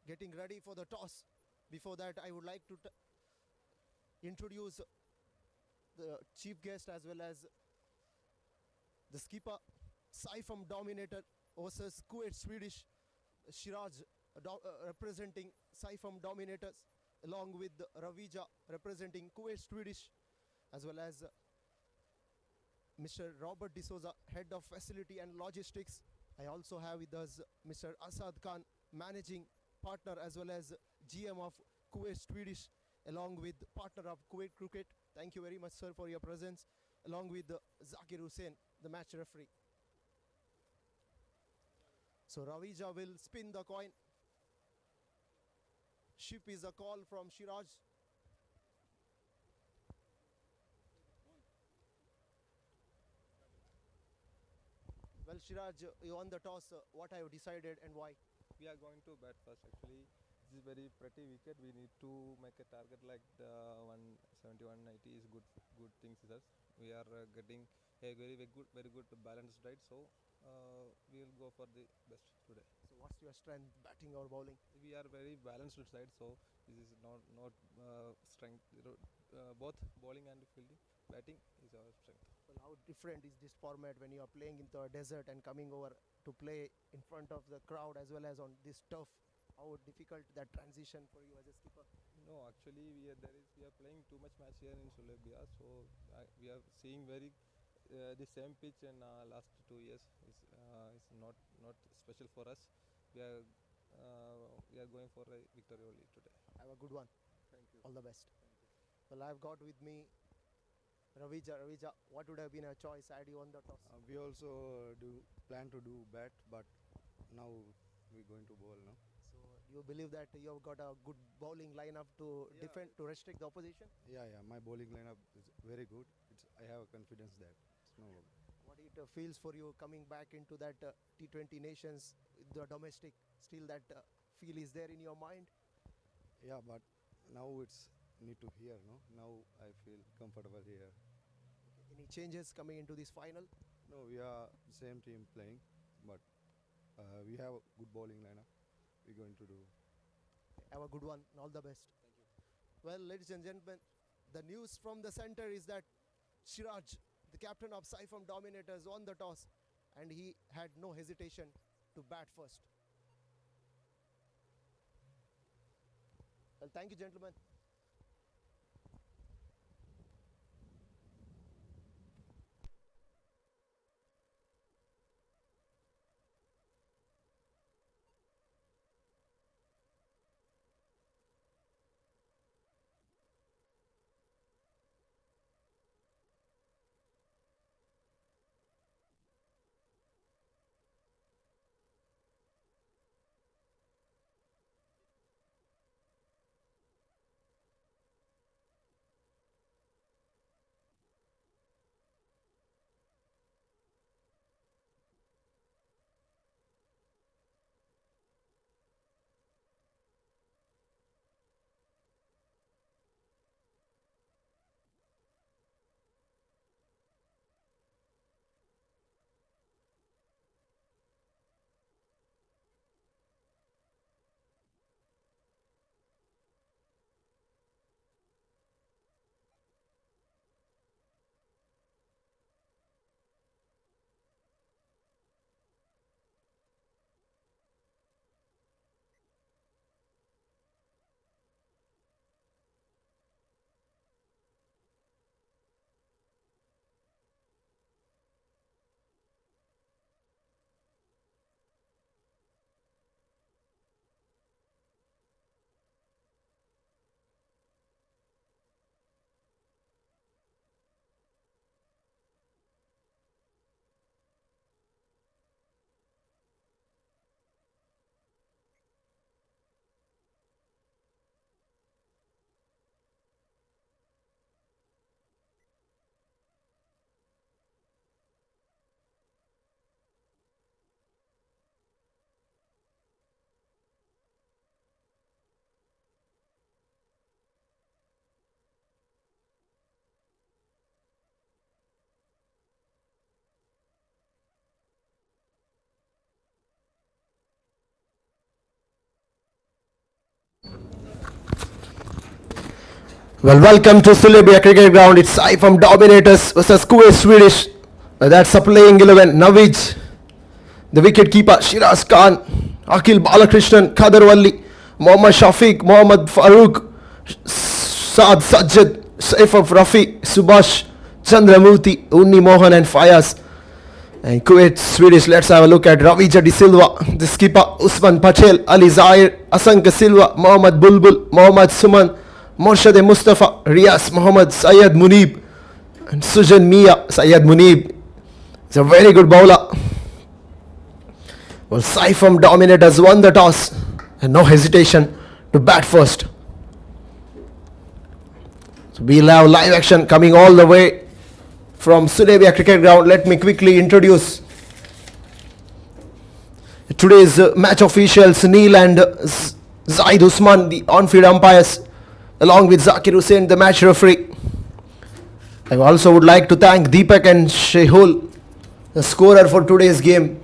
getting ready for the toss. Before that, I would like to introduce the chief guest as well as the skipper. SAIPAM Dominator versus Kuwait Swedish. Shiraj representing SAIPAM Dominators, along with Ravija representing Kuwait Swedish, as well as Mr. Robert D'Souza, Head of Facility and Logistics. I also have with us Mr. Asad Khan, Managing Partner as well as GM of Kuwait Swedish, along with partner of Kuwait Cricket. Thank you very much, sir, for your presence, along with Zakir Hussain, the match referee. So Ravija will spin the coin. Ship is a call from Shiraj. Well, Shiraj, you won the toss. What have you decided and why? We are going to bat first. Actually, this is very pretty wicket. We need to make a target like the 170, 190 is good things with us. We are getting a very good balanced diet. So we will go for the best today. So what's your strength, batting or bowling? We are very balanced side. So this is not strength. Both bowling and fielding. Batting is our strength. Well, how different is this format when you are playing in the desert and coming over to play in front of the crowd as well as on this turf? How difficult that transition for you as a skipper? No, actually we are playing too much match here in Sulaibiya, so we are seeing very the same pitch in last 2 years. It's not special for us. We are going for a victory only today. Have a good one. Thank you. All the best. Thank you. Well, I've got with me Ravija, what would have been a choice had you won the toss? We also plan to do bat, but now we're going to bowl now. So do you believe that you've got a good bowling lineup to defend, to restrict the opposition? Yeah, my bowling lineup is very good. I have confidence that it's no problem. What it feels for you coming back into that T20 nations, the domestic, still that feel is there in your mind? Yeah, but now it's need to hear, no? Now I feel comfortable here. Okay. Any changes coming into this final? No, we are same team playing, but we have a good bowling lineup. We're going to do. Have a good one and all the best. Thank you. Well, ladies and gentlemen, the news from the center is that Shiraj, the captain of SAIPAM Dominators, won the toss and he had no hesitation to bat first. Well, thank you, gentlemen. Well, welcome to Sulaibiya cricket ground. It's SAIPAM Dominators versus Kuwait Swedish. That's a playing 11. Navid, the wicket keeper, Shiraz Khan, Akil Balakrishnan, Kader Walli, Mohammad Shafiq, Mohammad Farooq, Saad Sajjad, Saif of Rafi, Subhash, Chandramurthy, Unni Mohan and Fayaz. And Kuwait Swedish, let's have a look at Ravija De Silva, the skipper, Usman Patel, Ali Zahir, Asanka Silva, Mohammad Bulbul, Mohammad Suman, Morshad Mustafa, Riaz Mohammad, Syed Munib, and Sujan Mia. Syed Munib is a very good bowler. Well, SAIPAM Dominators won the toss and no hesitation to bat first. So we'll have live action coming all the way from Sulaibiya cricket ground. Let me quickly introduce today's match officials, Neil and Zaid Usman, the on-field umpires, along with Zakir Hussain, the match referee. I also would like to thank Deepak and Shehul, the scorer for today's game.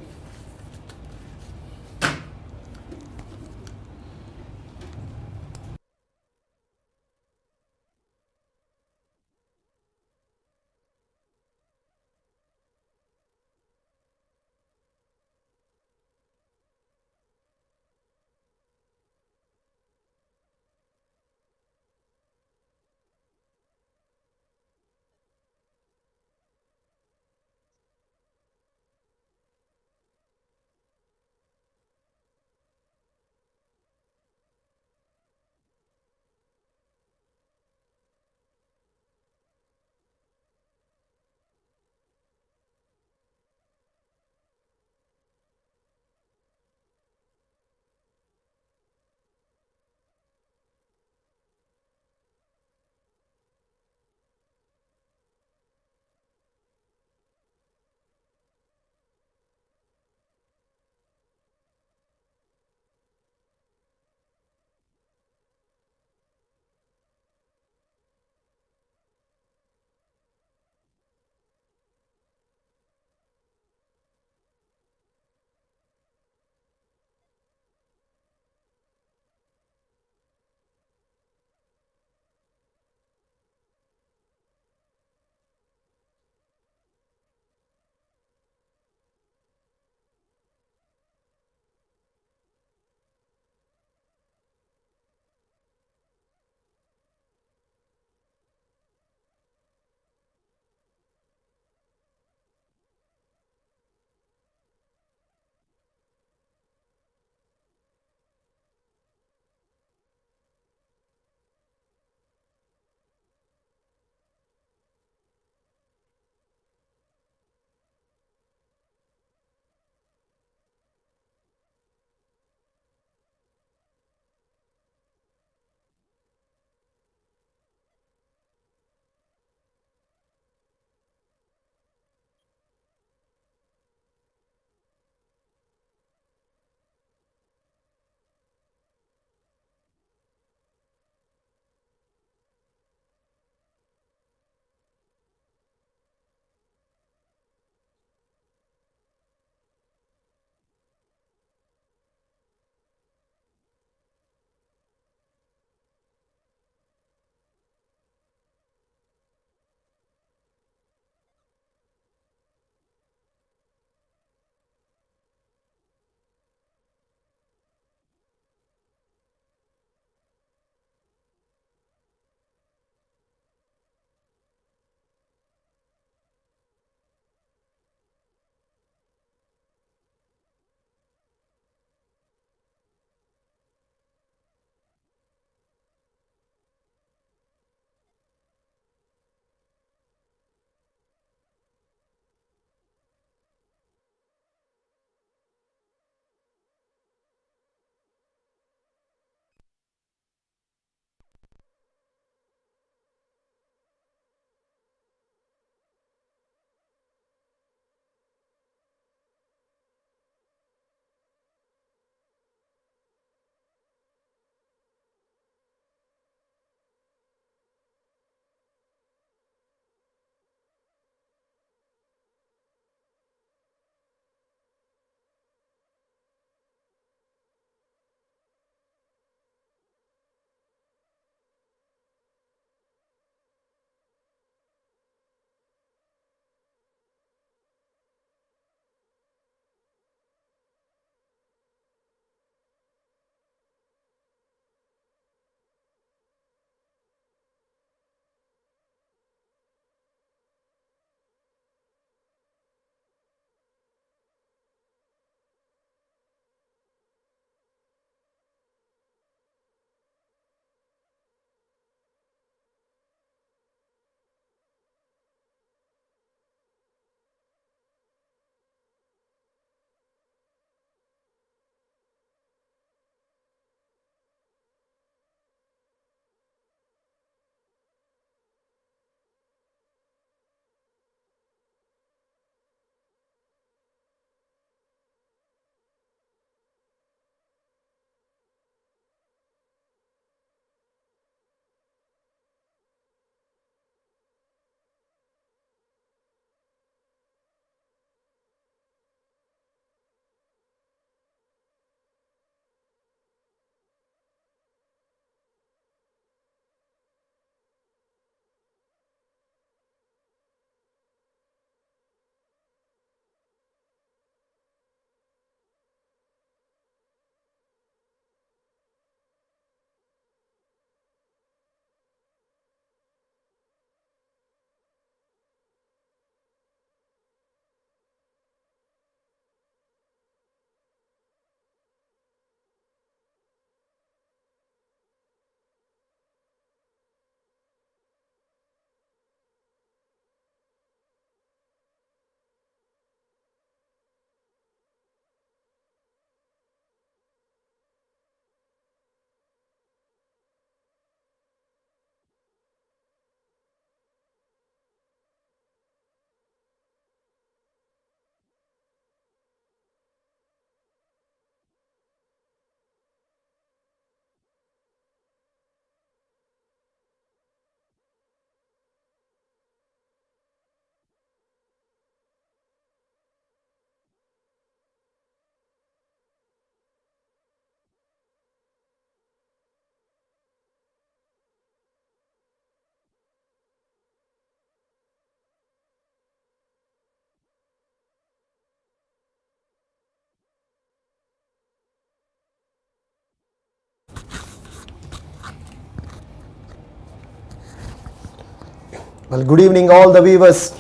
Well, good evening all the viewers.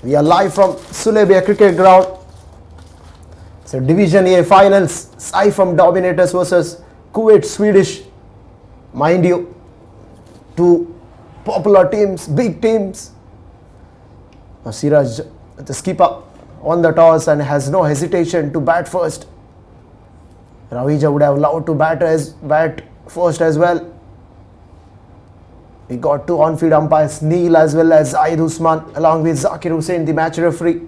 We are live from Sulaibiya cricket ground. So Division A finals, SAIPAM Dominators versus Kuwait Swedish. Mind you, two popular teams, big teams. Siraj, the skipper, on the toss and has no hesitation to bat first. Ravija would have loved to bat first as well. We got two on-field umpires, Neil as well as Zaid Usman, along with Zakir Hussain, the match referee.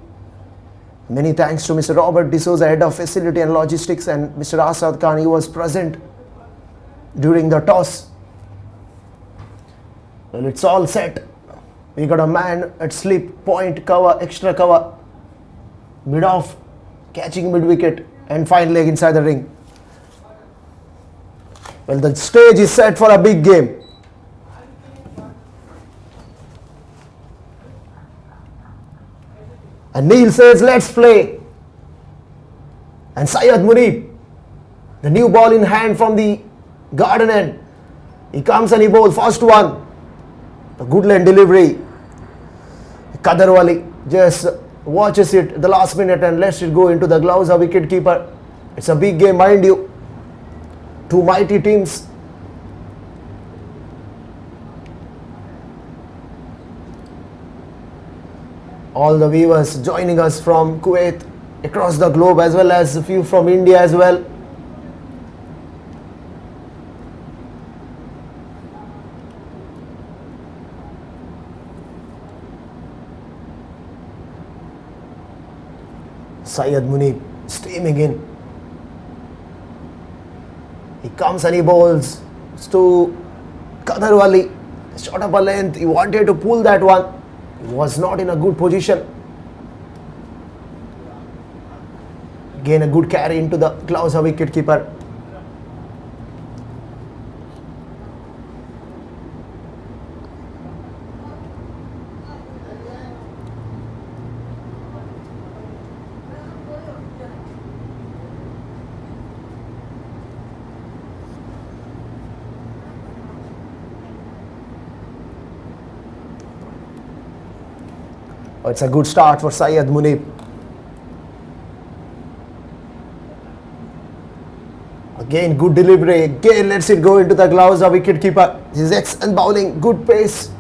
Many thanks to Mr. Robert D'Souza, Head of Facility and Logistics, and Mr. Asad Khan, he was present during the toss. Well, it's all set. We got a man at slip, point, cover, extra cover, mid-off, catching mid-wicket, and fine leg inside the ring. Well, the stage is set for a big game. And Neil says, let's play. And Syed Munib, the new ball in hand from the garden end. He comes and he bowls, first one. A good lane delivery. Kadarwali just watches it at the last minute and lets it go into the gloves of wicket keeper. It's a big game, mind you. Two mighty teams. All the viewers joining us from Kuwait, across the globe, as well as a few from India as well. Syed Munib steaming in. He comes and he bowls to Kadarwali. Shot up a length. He wanted to pull that one. He was not in a good position. Again, a good carry into the gloves of wicket keeper. It's a good start for Syed Munib. Again, good delivery. Again, lets it go into the gloves of wicket keeper. His excellent bowling, good pace.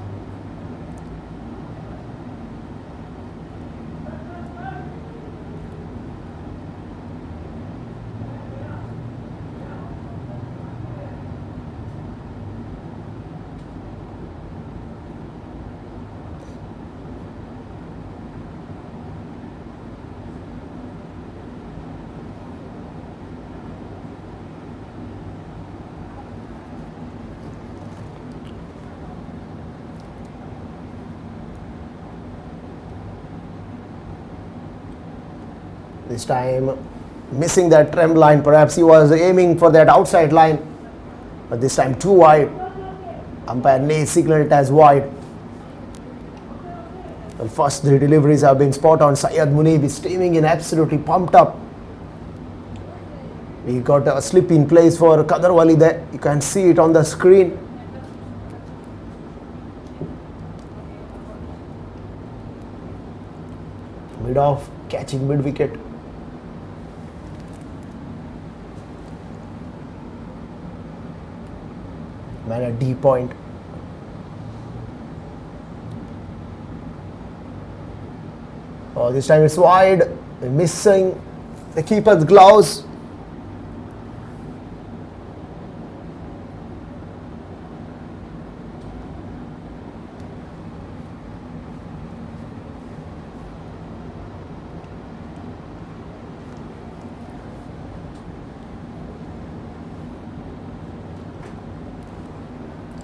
This time missing that trim line. Perhaps he was aiming for that outside line, but this time too wide. Umpire Nay signaled it as wide. Well, first three deliveries have been spot on. Syed Munib is steaming in, absolutely pumped up. We got a slip in place for Kadarwali there. You can see it on the screen. Mid off, catching mid wicket. Man at D point. Oh, this time it's wide. They're missing the keeper's gloves.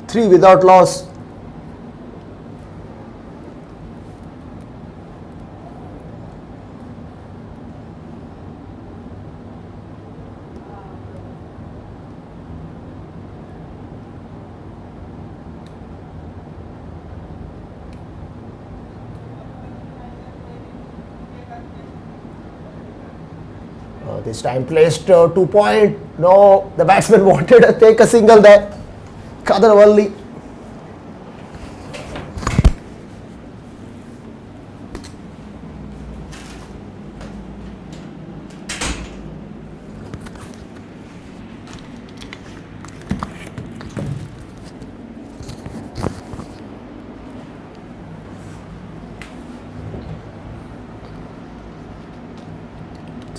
Three without loss. This time placed 2 point. No, the batsman wanted to take a single there. Kadarwali.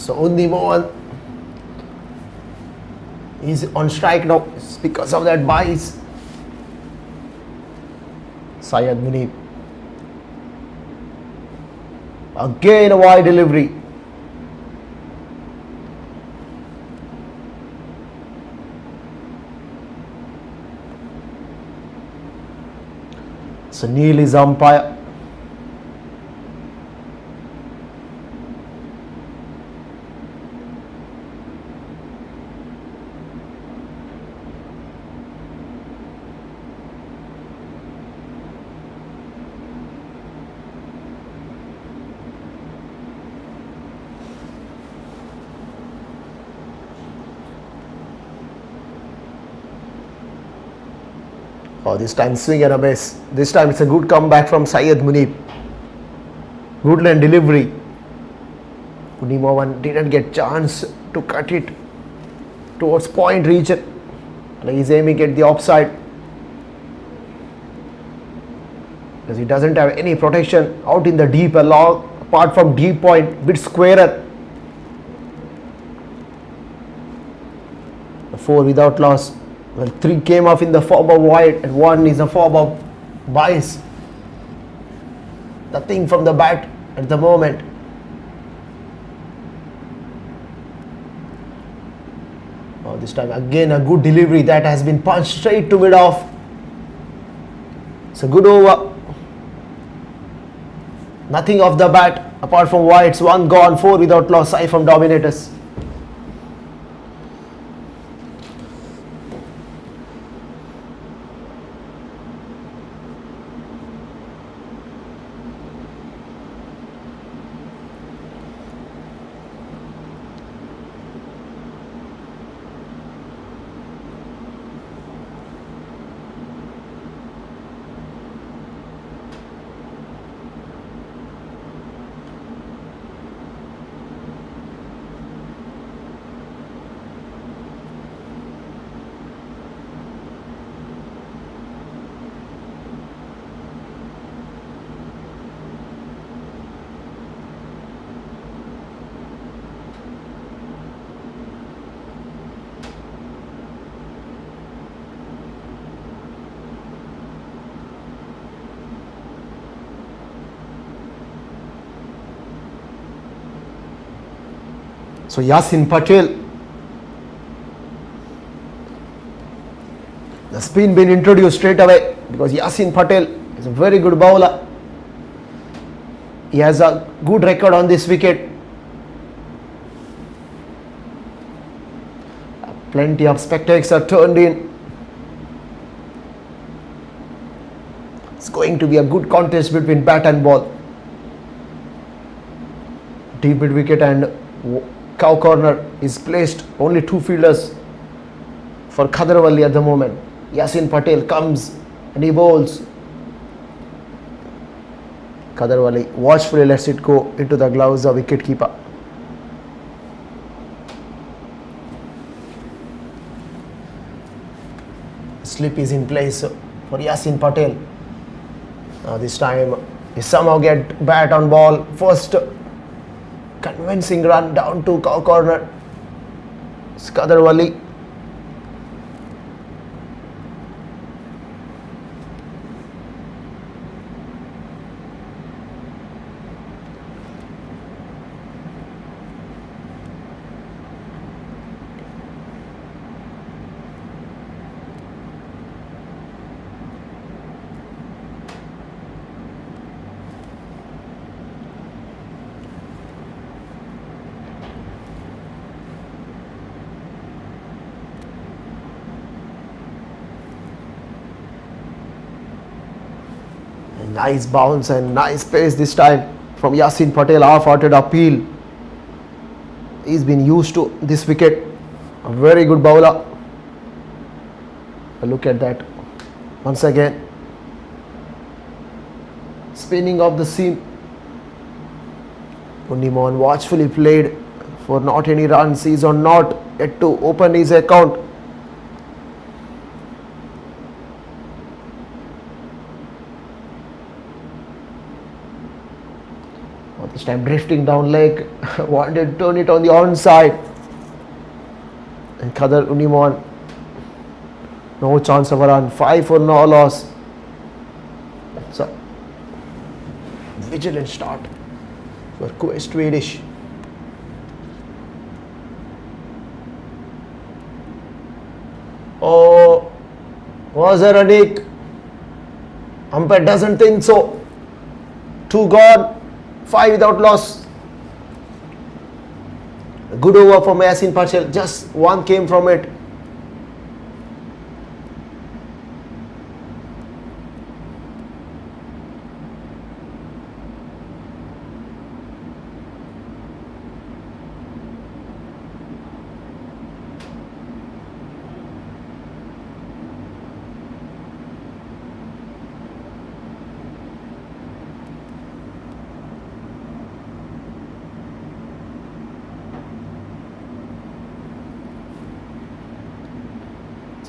So Undi Mohan is on strike now. It's because of that bias. Syed Munib. Again a wide delivery. So Neil is umpire. Oh, this time swing and a miss. This time it's a good comeback from Syed Munib. Good line delivery. Undi Mohan didn't get chance to cut it towards point region. And he's aiming at the offside. Because he doesn't have any protection out in the deep along, apart from deep point, bit squarer. The 4 without loss. Well, 3 came off in the form of wide and 1 is a form of bias. Nothing from the bat at the moment. Oh, this time again a good delivery that has been punched straight to mid off. It's a good over. Nothing off the bat apart from wides. 1 gone, 4 without loss. SAIPAM Dominators. So Yasin Patel, the spin been introduced straight away because Yasin Patel is a very good bowler. He has a good record on this wicket. Plenty of spectators are turned in. It's going to be a good contest between bat and ball. Deep mid wicket and cow corner is placed. Only 2 fielders for Khadarwali at the moment. Yasin Patel comes and he bowls. Khadarwali watchfully lets it go into the gloves of wicketkeeper. Slip is in place for Yasin Patel. This time he somehow get bat on ball. First convincing run down to cow corner. Khadarwali. Nice bounce and nice pace this time from Yasin Patel. Half-hearted appeal. He's been used to this wicket. A very good bowler. Look at that. Once again. Spinning off the seam. Undi Mohan watchfully played for not any runs. He's on not yet to open his account. This time drifting down leg, wanted to turn it on the onside. And Qadar Unimon, no chance of a run, 5 for no loss. So, vigilant start for Kuwait Swedish. Oh, was there a nick? Umpire doesn't think so. 2 gone, 5 without loss. A good over from Yasin Patel, just 1 came from it.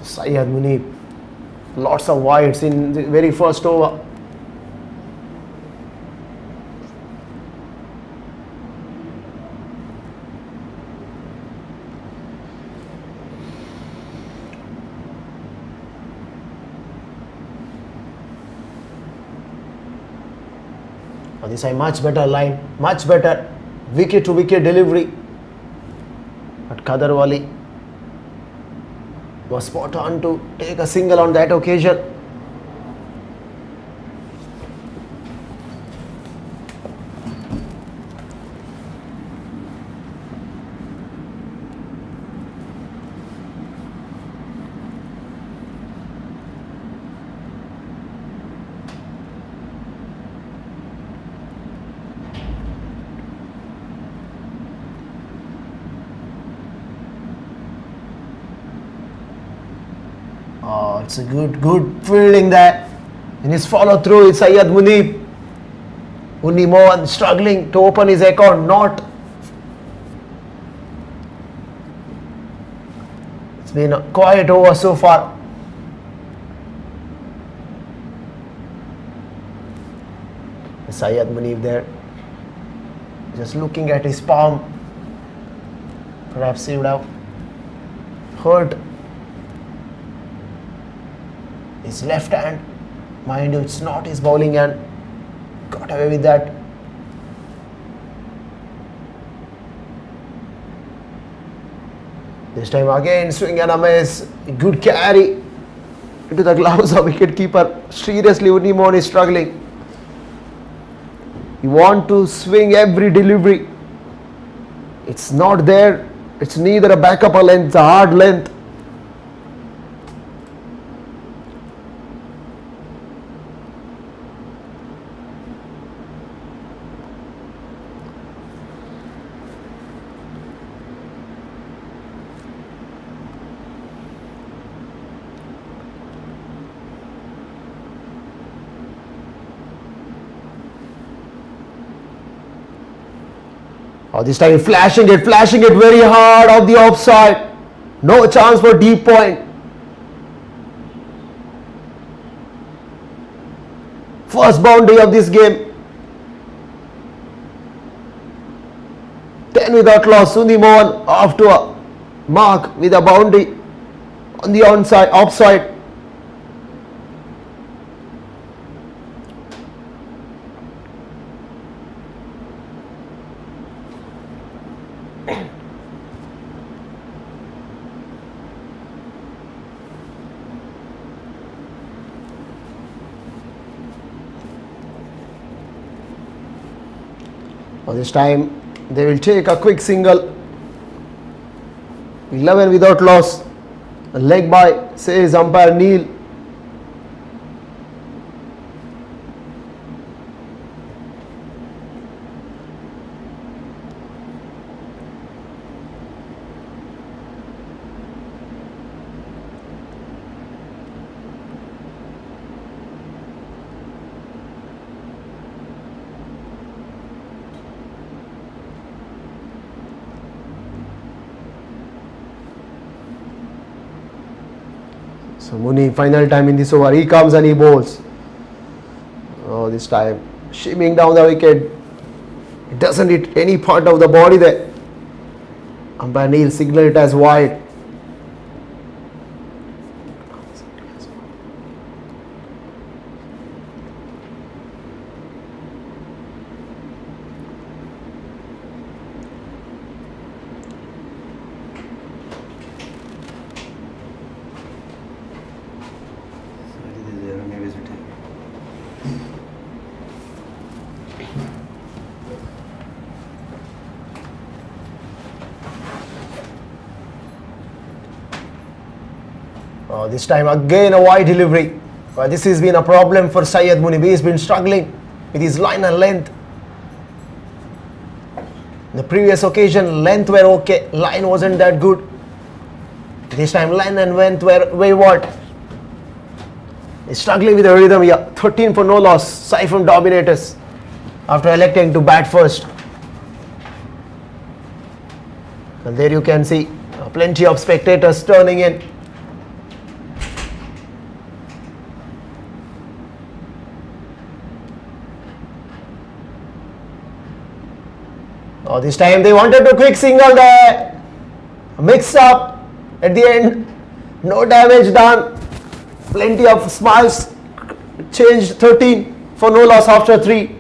Syed Munib, lots of wides in the very first over. This is a much better line, much better wicket to wicket delivery. But Qadar Wali was spot on to take a single on that occasion. Oh, it's a good fielding there. In his follow through, it's Syed Munib. Unni Mohan struggling to open his account, not. It's been a quiet over so far. Syed Munib there, just looking at his palm. Perhaps he would have hurt his left hand. Mind you, it's not his bowling hand. Got away with that. This time again, swing and a miss. Good carry into the gloves of wicketkeeper. Seriously, Unni Mohan is struggling. You want to swing every delivery. It's not there. It's neither a backup or length, it's a hard length. Oh, this time flashing it very hard off the offside. No chance for deep point. First boundary of this game. 10 without loss. Unni Mohan off to a mark with a boundary on the offside. This time they will take a quick single. 11 without loss. A leg by, says umpire Neil. So Muni, final time in this over, he comes and he bowls. Oh, this time shimming down the wicket. It doesn't hit any part of the body there. Umpire Neil signaled it as wide. This time again a wide delivery. This has been a problem for Syed Munib. He's been struggling with his line and length. The previous occasion length were okay, line wasn't that good. This time line and length were wayward. He's struggling with the rhythm here. 13 for no loss. SAIPAM Dominators after electing to bat first. And there you can see plenty of spectators turning in. This time they wanted to quick single there. Mix up at the end. No damage done. Plenty of smiles. Changed 13 for no loss after 3.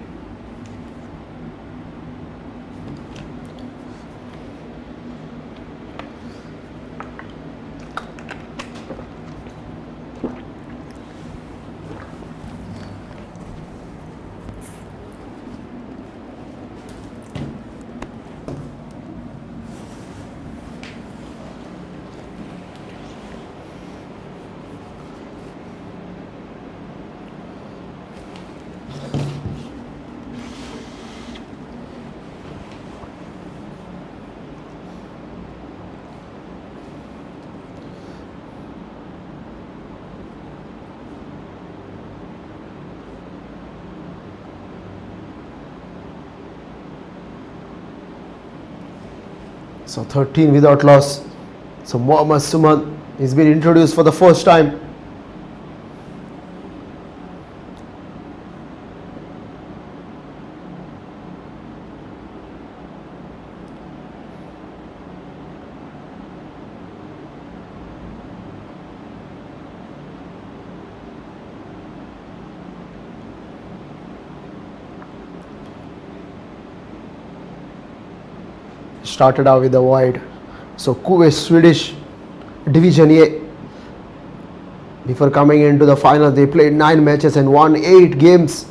So 13 without loss. So Mohammad Suman is been introduced for the first time. Started out with the wide. So Kuwait, Swedish Division A. Before coming into the final, they played 9 matches and won 8 games.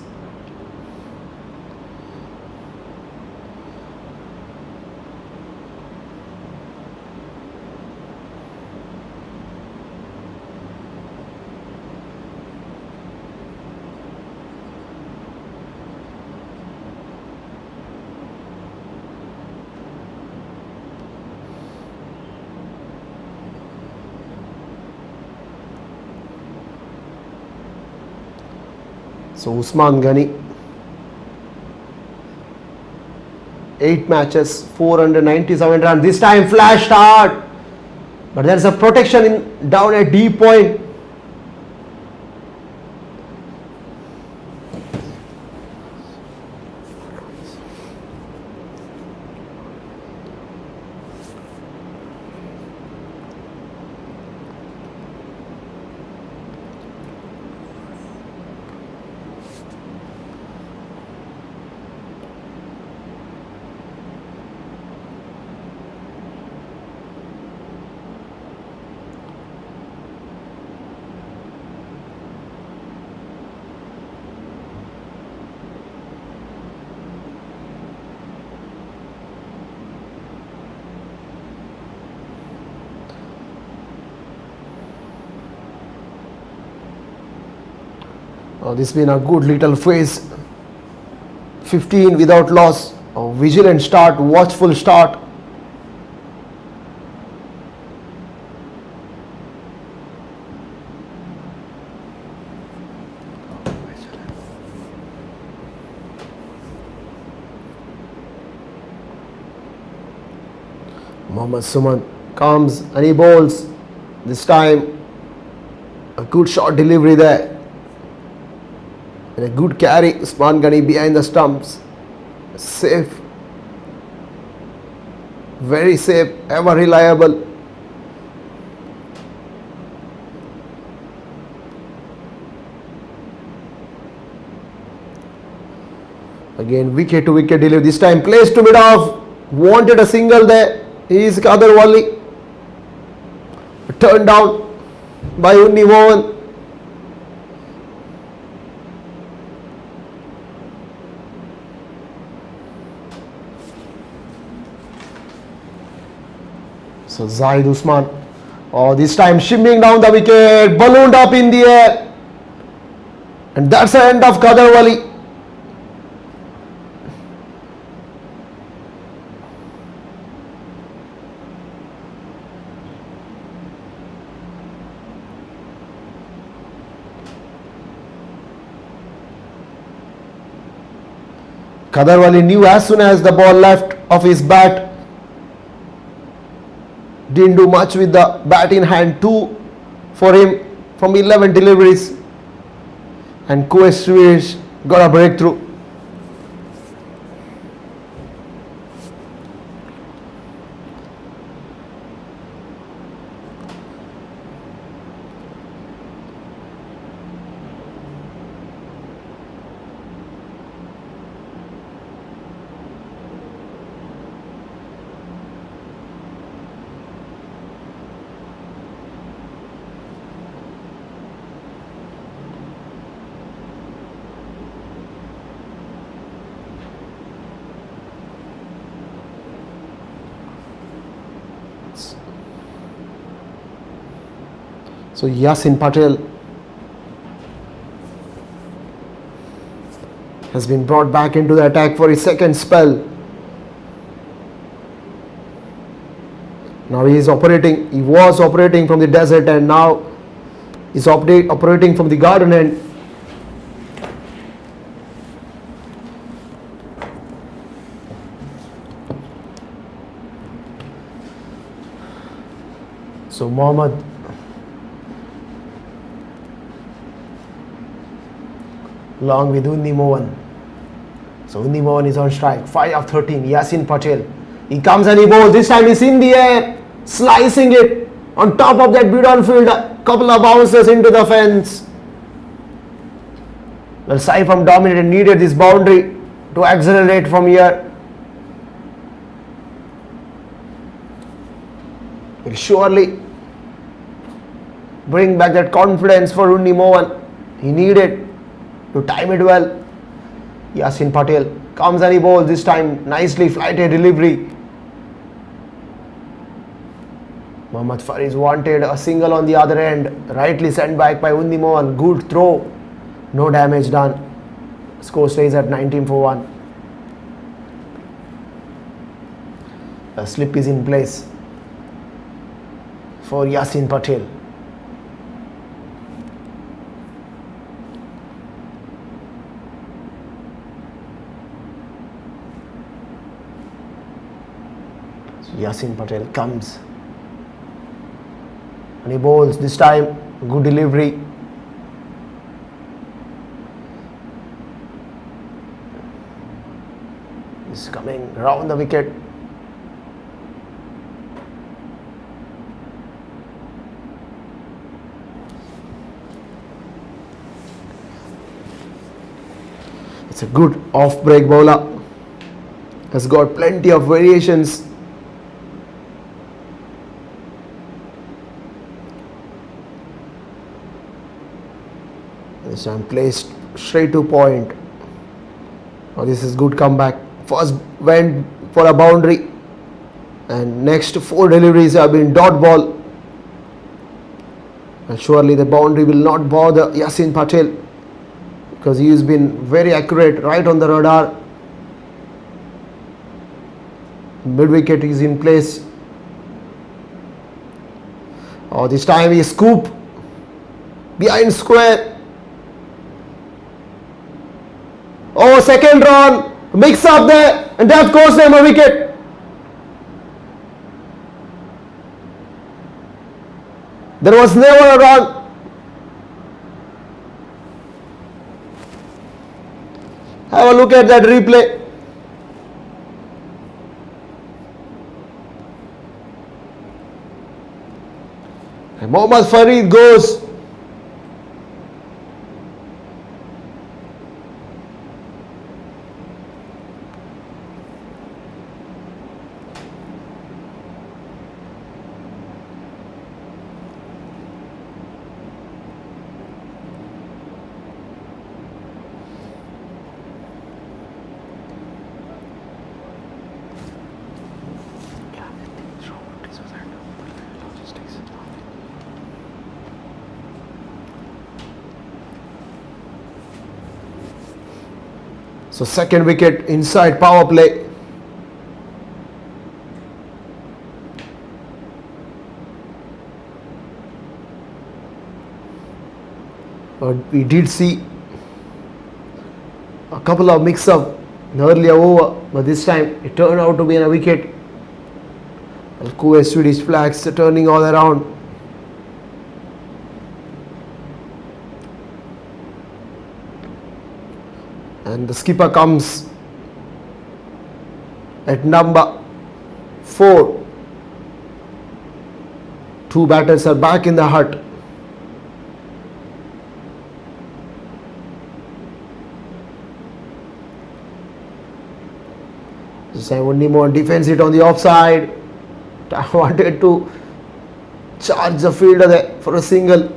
So Usman Ghani, 8 matches, 497 runs. This time flashed hard, but there is a protection down at D point. This has been a good little phase. 15 without loss. A vigilant start, watchful start. Mohammad Suman comes and he bowls. This time a good short delivery there. And a good carry. Usman Ghani behind the stumps. Safe Very safe, ever reliable. Again, wicket to wicket delivery. This time placed to mid off. Wanted a single there. Is Kader Wali. Turned down by Unni Mohan. So Zaid Usman. Oh, this time shimming down the wicket. Ballooned up in the air. And that's the end of Kader Wali. Kader Wali knew as soon as the ball left off his bat, didn't do much with the bat in hand. 2 for him from 11 deliveries, and Kuwait Swedish got a breakthrough. So Yasin Patel has been brought back into the attack for his second spell. Now he is operating. He was operating from the desert and now is operating from the garden end. So Mohammad along with Unni Mohan. So Unni Mohan is on strike. 5 of 13. Yasin Patel. He comes and he bowls. This time he's in the air, slicing it on top of that bid on field. A couple of bounces into the fence. Well, SAIPAM Dominator needed this boundary to accelerate from here. Will surely bring back that confidence for Unni Mohan. He needed to time it well. Yasin Patel comes and he bowls. This time nicely flighted delivery. Mohammad Fariz wanted a single on the other end. Rightly sent back by Unni Mohan. Good throw. No damage done. Score stays at 19 for 1. A slip is in place for Yasin Patel. Yasin Patel comes and he bowls. This time good delivery. He's coming round the wicket. It's a good off break bowler. Has got plenty of variations. This time placed straight to point. Oh, this is good comeback. First went for a boundary and next 4 deliveries have been dot ball. And surely the boundary will not bother Yasin Patel because he has been very accurate, right on the radar. Mid wicket is in place. Oh, this time he scoop behind square. Oh, second run, mix up there, and that cost them a wicket. There was never a run. Have a look at that replay. Mohammad Farid goes. So second wicket inside power play. But we did see a couple of mix-up in the earlier over, but this time it turned out to be a wicket. Kuwait Swedish flags turning all around. And the skipper comes at number 4. Two batters are back in the hut. Only more defense hit on the offside. I wanted to charge the fielder there for a single.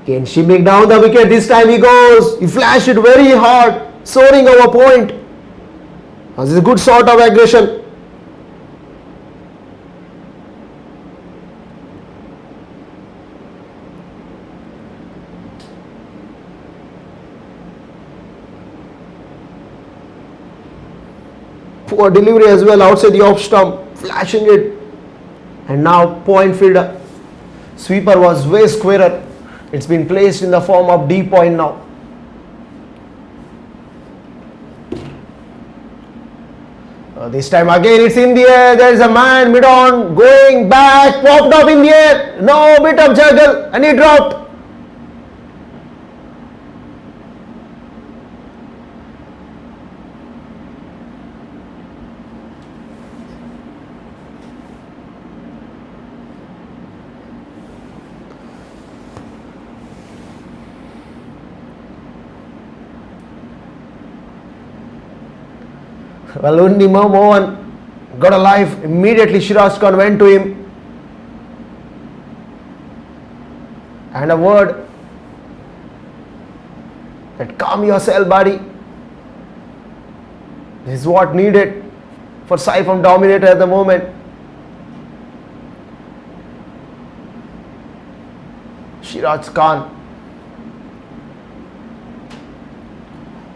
Again shimming down the wicket. This time he goes. He flashed it very hard, soaring over point. This is a good sort of aggression. Poor delivery as well outside the off stump, flashing it. And now point fielder. Sweeper was way squarer. It's been placed in the form of D point now. This time again it's in the air. There is a man mid on, going back, popped up in the air. No, bit of juggle and he dropped. Well, only Mohan got a life. Immediately Shiraj Khan went to him. And a word that calm yourself, buddy. This is what needed for SAIPAM Dominator at the moment. Shiraj Khan.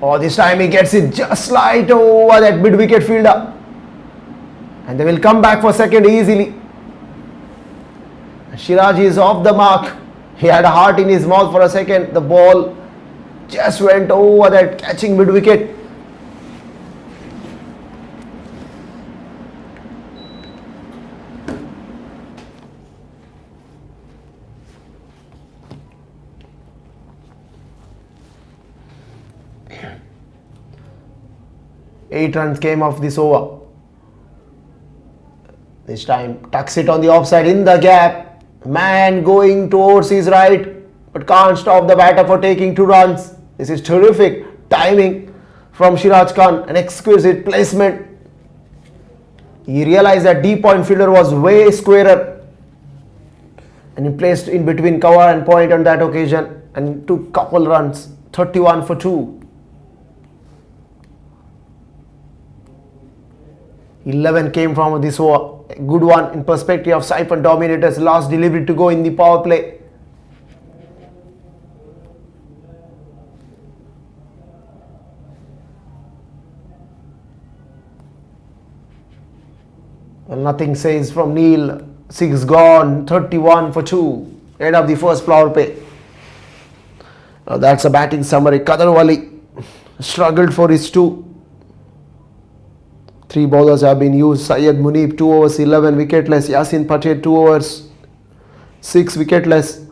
Oh, this time he gets it just slight over that mid-wicket fielder. And they will come back for second easily. Shiraj is off the mark. He had a heart in his mouth for a second. The ball just went over that catching mid-wicket. Eight runs came off this over. This time tucks it on the offside in the gap. Man going towards his right, but can't stop the batter for taking 2 runs. This is terrific timing from Shiraj Khan. An exquisite placement. He realized that D point fielder was way squarer. And he placed in between cover and point on that occasion and took couple runs. 31 for 2. 11 came from this over. A good one in perspective of SAIPAM Dominators. Last delivery to go in the power play. Well, nothing says from Neil. 6 gone. 31 for 2. End of the first power play. That's a batting summary. Kadarwali struggled for his 2. 3 bowlers have been used. Syed Munib 2 overs 11 wicketless. Yasin Patel 2 overs 6 wicketless.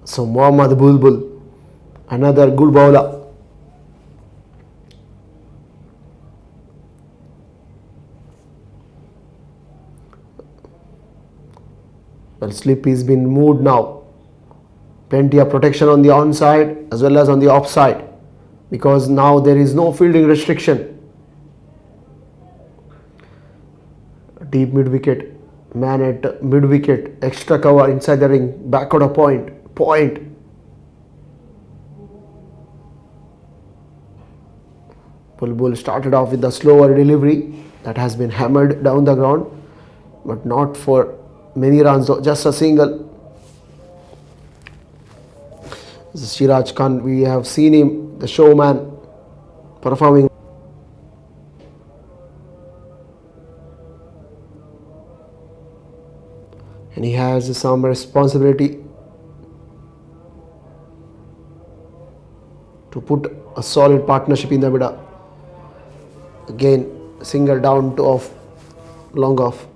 So Mohammad Bulbul, another good bowler. Well, slip is been moved now. Plenty of protection on the onside as well as on the offside, because now there is no fielding restriction. Deep mid wicket, man at mid wicket, extra cover inside the ring, back order point. Bulbul started off with the slower delivery that has been hammered down the ground, but not for many runs, just a single. This is Siraj Khan. We have seen him, the showman, performing. And he has some responsibility to put a solid partnership in the middle. Again, single down to off, long off.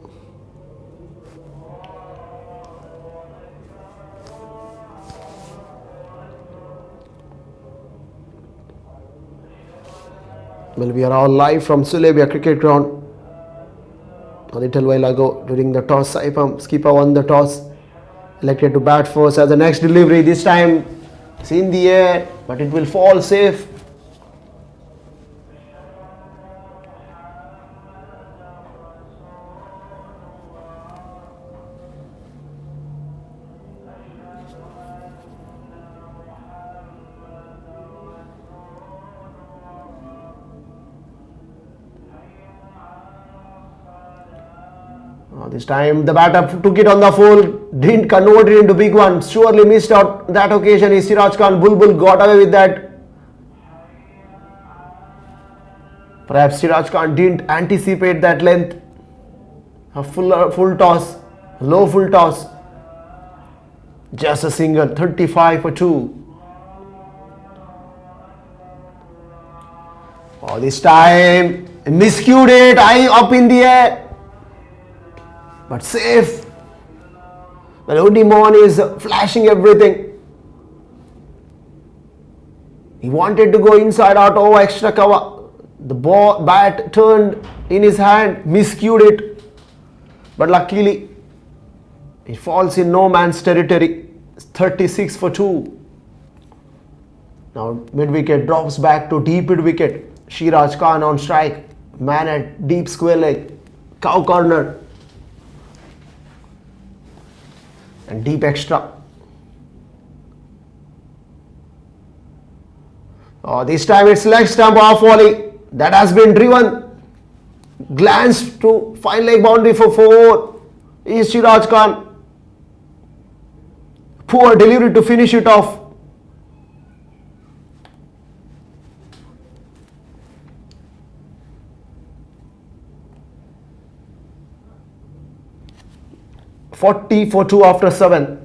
Well, we are all live from Sulaibiya cricket ground. A little while ago, during the toss, SAIPAM skipper won the toss, elected to bat first as the next delivery. This time it's in the air, but it will fall safe. This time the batter took it on the full, didn't convert it into big one, surely missed out that occasion. Is Siraj Khan. Bulbul got away with that. Perhaps Siraj Khan didn't anticipate that length. A full toss, low full toss. Just a single, 35 for 2. Oh, this time miscued it, high up in the air. But safe. Well, Unimon is flashing everything. He wanted to go inside out over extra cover. The bat turned in his hand, miscued it. But luckily, it falls in no man's territory. It's 36 for 2. Now mid wicket drops back to deep mid wicket. Siraj Khan on strike. Man at deep square leg. Cow corner. And deep extra. Oh, this time it's leg stump off volley. That has been driven. Glance to fine leg boundary for 4. Is Siraj Khan. Poor delivery to finish it off. $40 for 2 after 7.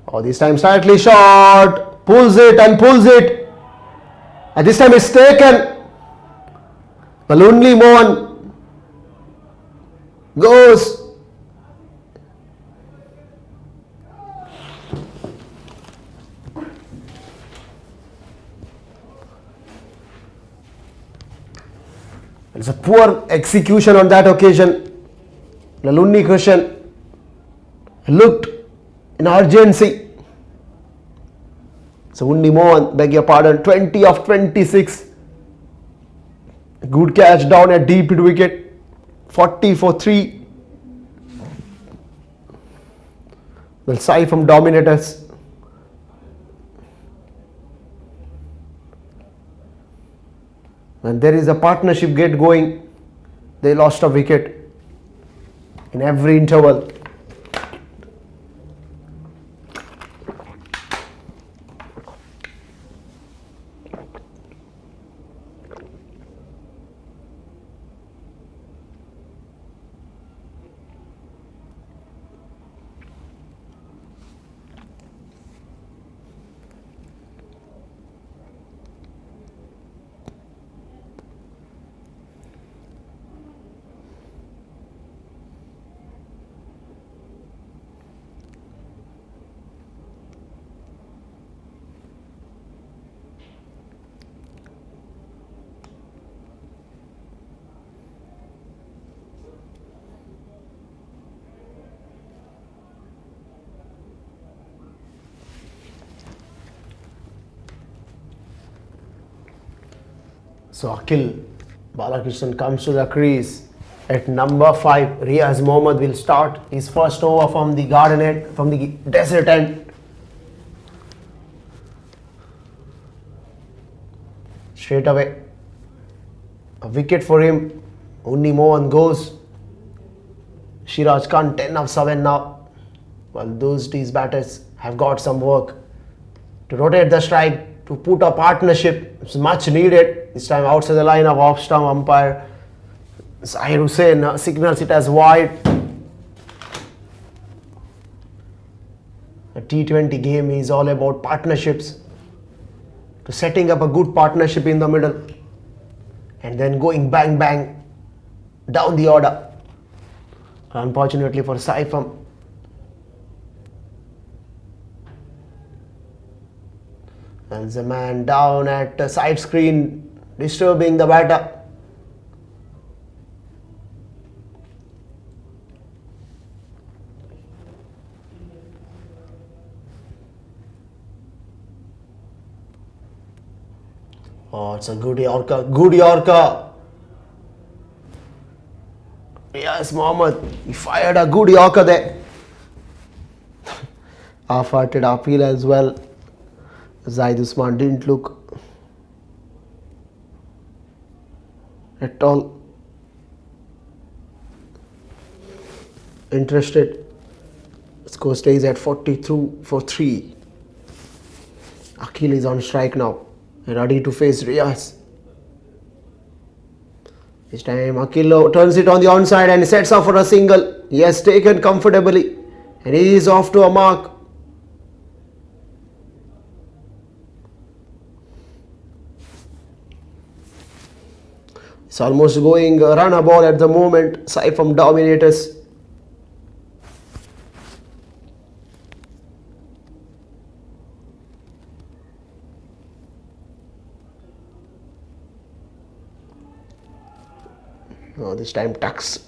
Oh, this time slightly short, pulls it and pulls it. And this time it's taken. But only Mohan goes. It's a poor execution on that occasion. Laluni Krishnan looked in urgency. So Unni Mohan, beg your pardon, 20 of 26. Good catch down at deep mid wicket. 40 for 3. Well, Sai from Dominators. When there is a partnership get going, they lost a wicket in every interval. So Akhil Balakrishnan comes to the crease at number 5. Riaz Mohammad will start his first over from the garden end, from the desert end. Straight away, a wicket for him. Unni Mohan goes. Shiraj Khan 10 of 7 now. Well, these batters have got some work to rotate the strike, to put a partnership. It's much needed. This time outside the line of off-stump umpire Zahir Hussain signals it as wide. A T20 game is all about partnerships. To setting up a good partnership in the middle and then going bang bang down the order. Unfortunately for SAIPAM, there's a man down at the side screen disturbing the batter. Oh, it's a good Yorker. Good Yorker. Yes, Mohammad. He fired a good Yorker there. Half-hearted appeal as well. Zaid Usman didn't look at all interested. Score stays at 42 for 3. Akhil is on strike now, ready to face Riaz. This time Akhil turns it on the onside and sets off for a single. He has taken comfortably and he is off to a mark. It's almost going run a ball at the moment. Sai from Dominators. Oh, this time tucks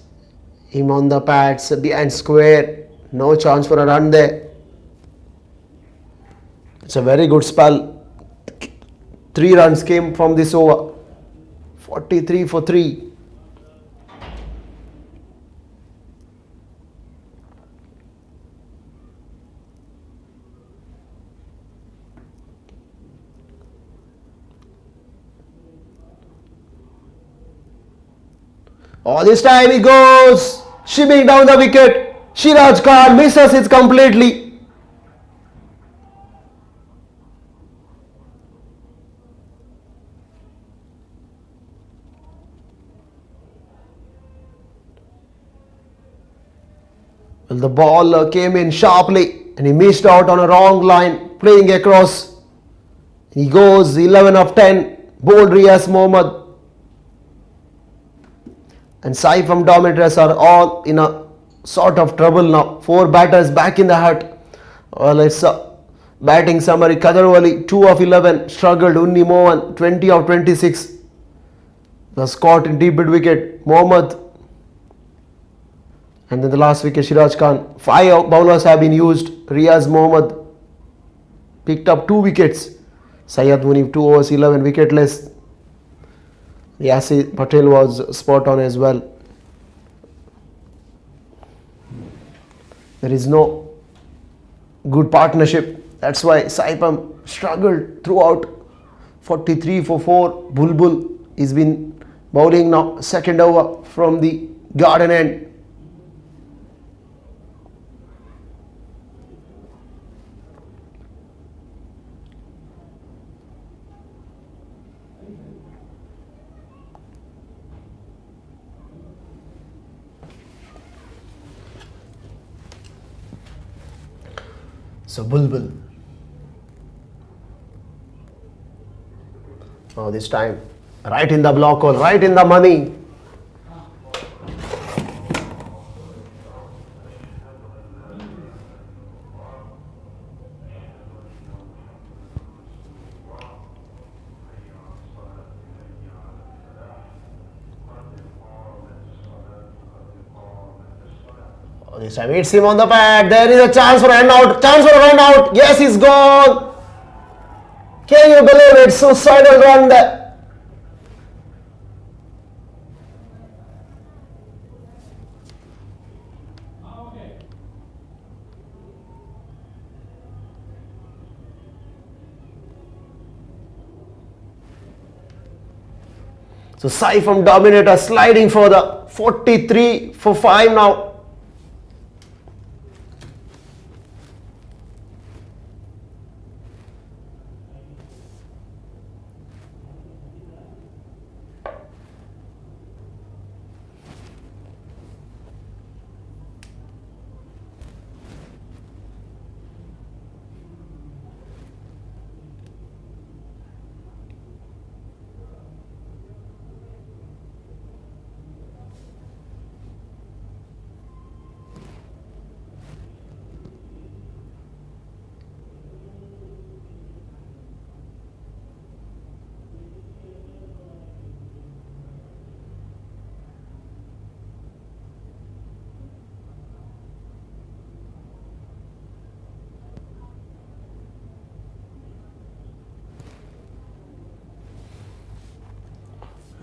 him on the pads behind square. No chance for a run there. It's a very good spell. 3 runs came from this over. 43 for 3. Oh, this time he goes shimming down the wicket. Shiraj Khan misses it completely. Well, the ball came in sharply and he missed out on a wrong line, playing across. He goes 11 of 10. Bowled Riaz Mohammad. And Sai from Dominators are all in a sort of trouble now. 4 batters back in the hut. Well, it's a batting summary. Kadarwali 2 of 11. Struggled. Unni Mohan 20 of 26. Was caught in deep mid wicket. Mohammad. And then the last wicket, Shiraj Khan. 5 bowlers have been used. Riaz Mohammad picked up 2 wickets. Syed Munif 2 overs 11 wicketless. Yasir Patel was spot on as well. There is no good partnership. That's why SAIPAM struggled throughout. 43 for 4. Bulbul is been bowling now. Second over from the garden end. So Bulbul. Oh, this time right in the block hole, right in the money. Oh, this time hits him on the pad. There is a chance for a run out. Chance for a run out. Yes, he's gone. Can you believe it? Suicidal run there. So Sai from Dominator sliding for the 43 for 5 now.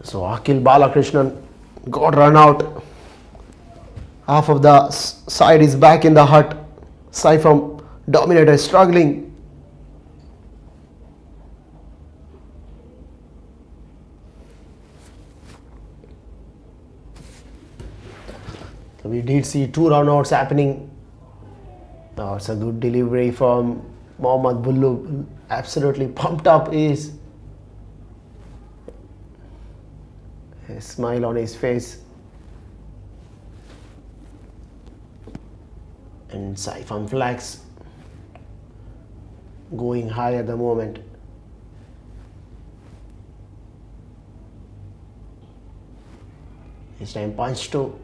So Akil Balakrishnan got run out. Half of the side is back in the hut. Sai from Dominator is struggling. So we did see 2 run-outs happening. Oh, it's a good delivery from Mohammad Bullu. Absolutely pumped up is. A smile on his face. And SAIPAM flags going high at the moment. This time punch 2.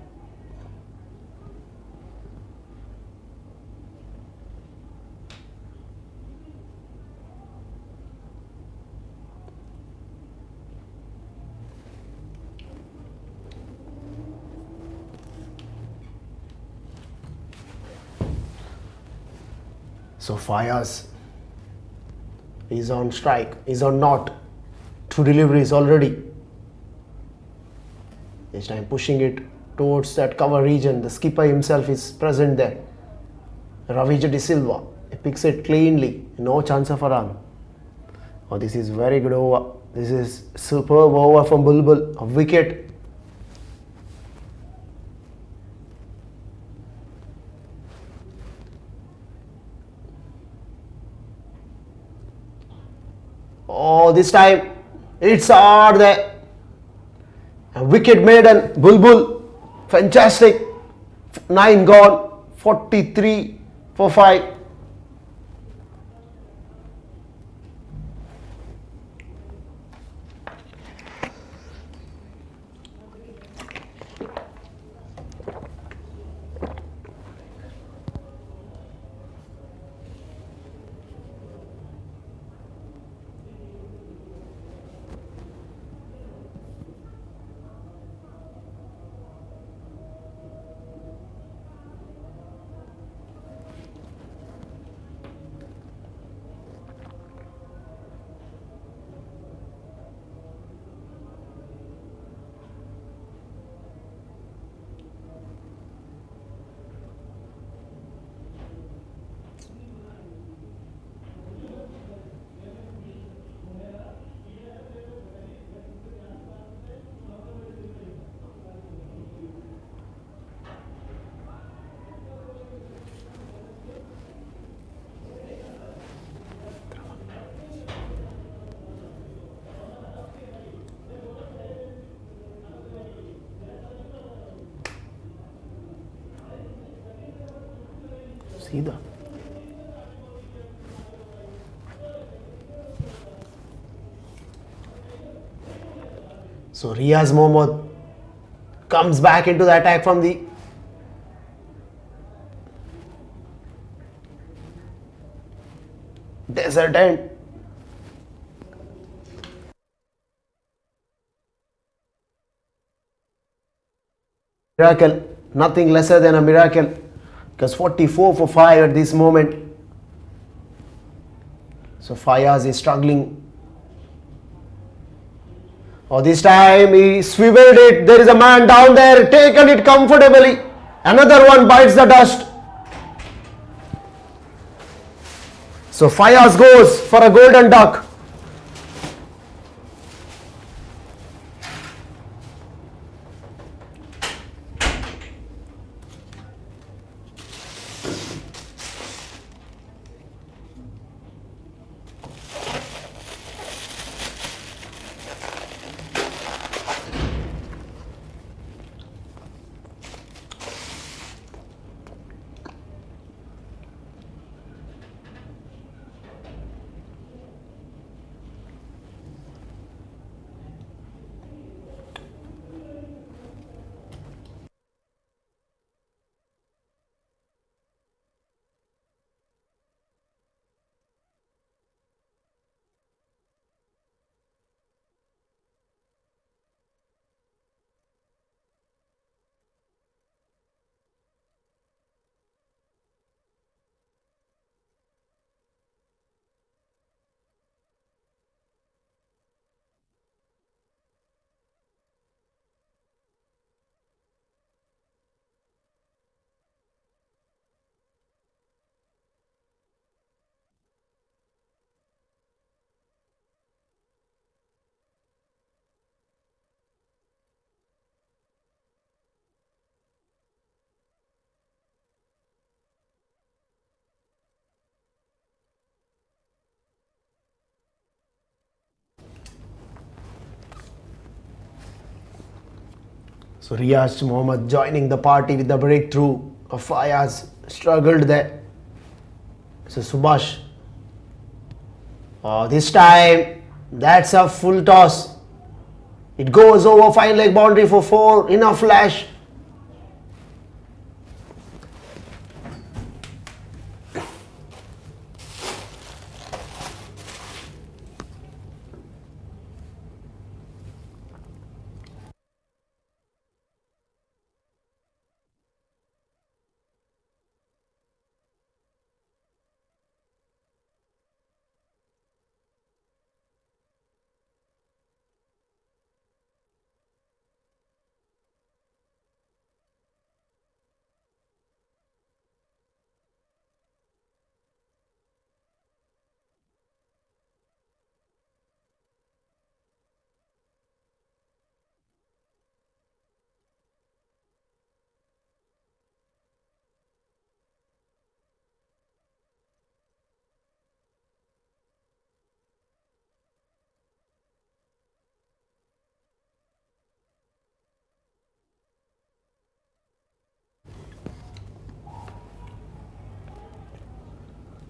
So Fayaz is on strike, is on not. 2 deliveries already. This time pushing it towards that cover region. The skipper himself is present there. Ravija De Silva. He picks it cleanly. No chance of a run. Oh, this is very good over. This is superb over from Bulbul. A wicket. Oh, this time it's hard there. A wicket maiden, Bulbul. Fantastic. 9 gone. 43 for 5. सीधा. So Riaz Mohammad comes back into the attack from the desert end. Miracle, nothing lesser than a miracle, because 44 for 5 at this moment. So Fayaz is struggling. Oh, this time he swiveled it. There is a man down there, taken it comfortably. Another one bites the dust. So Fayaz goes for a golden duck. So Riaz Mohammad joining the party with the breakthrough. Fayaz struggled there. So Subhash. Oh, this time that's a full toss. It goes over fine leg boundary for 4 in a flash.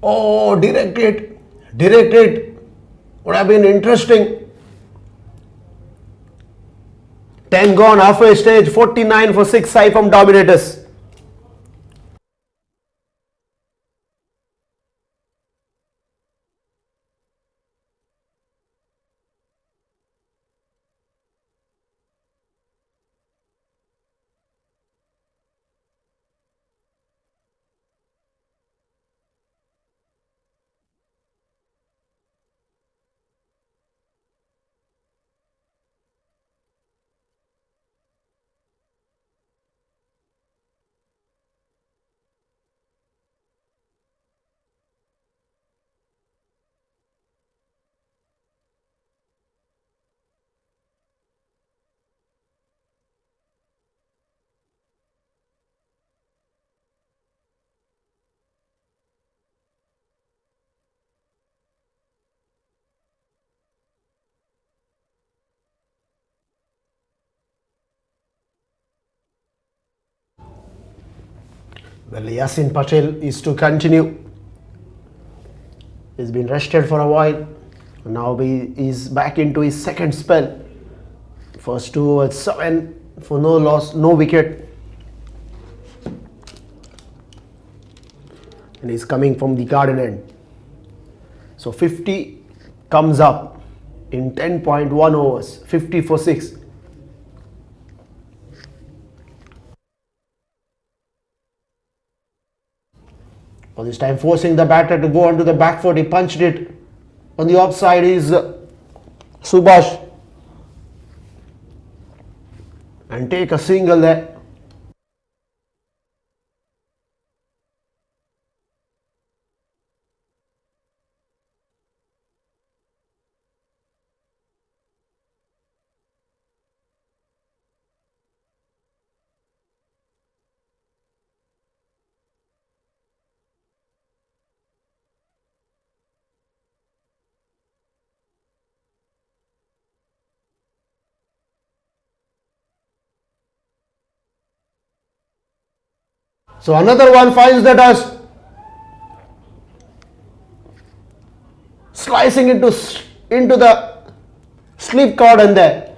Oh, direct hit. Direct hit. Would have been interesting. 10 gone, halfway stage, 49 for 6 SAIPAM Dominators. Well, Yasin Patel is to continue. He's been rested for a while. Now he is back into his second spell. First 2 overs, 7 for no loss, no wicket. And he's coming from the garden end. So 50 comes up in 10.1 overs, 50 for 6. For this time forcing the batter to go onto the back foot, he punched it. On the offside is Subhash. And take a single there. So another one finds the dust, slicing into the slip cordon there.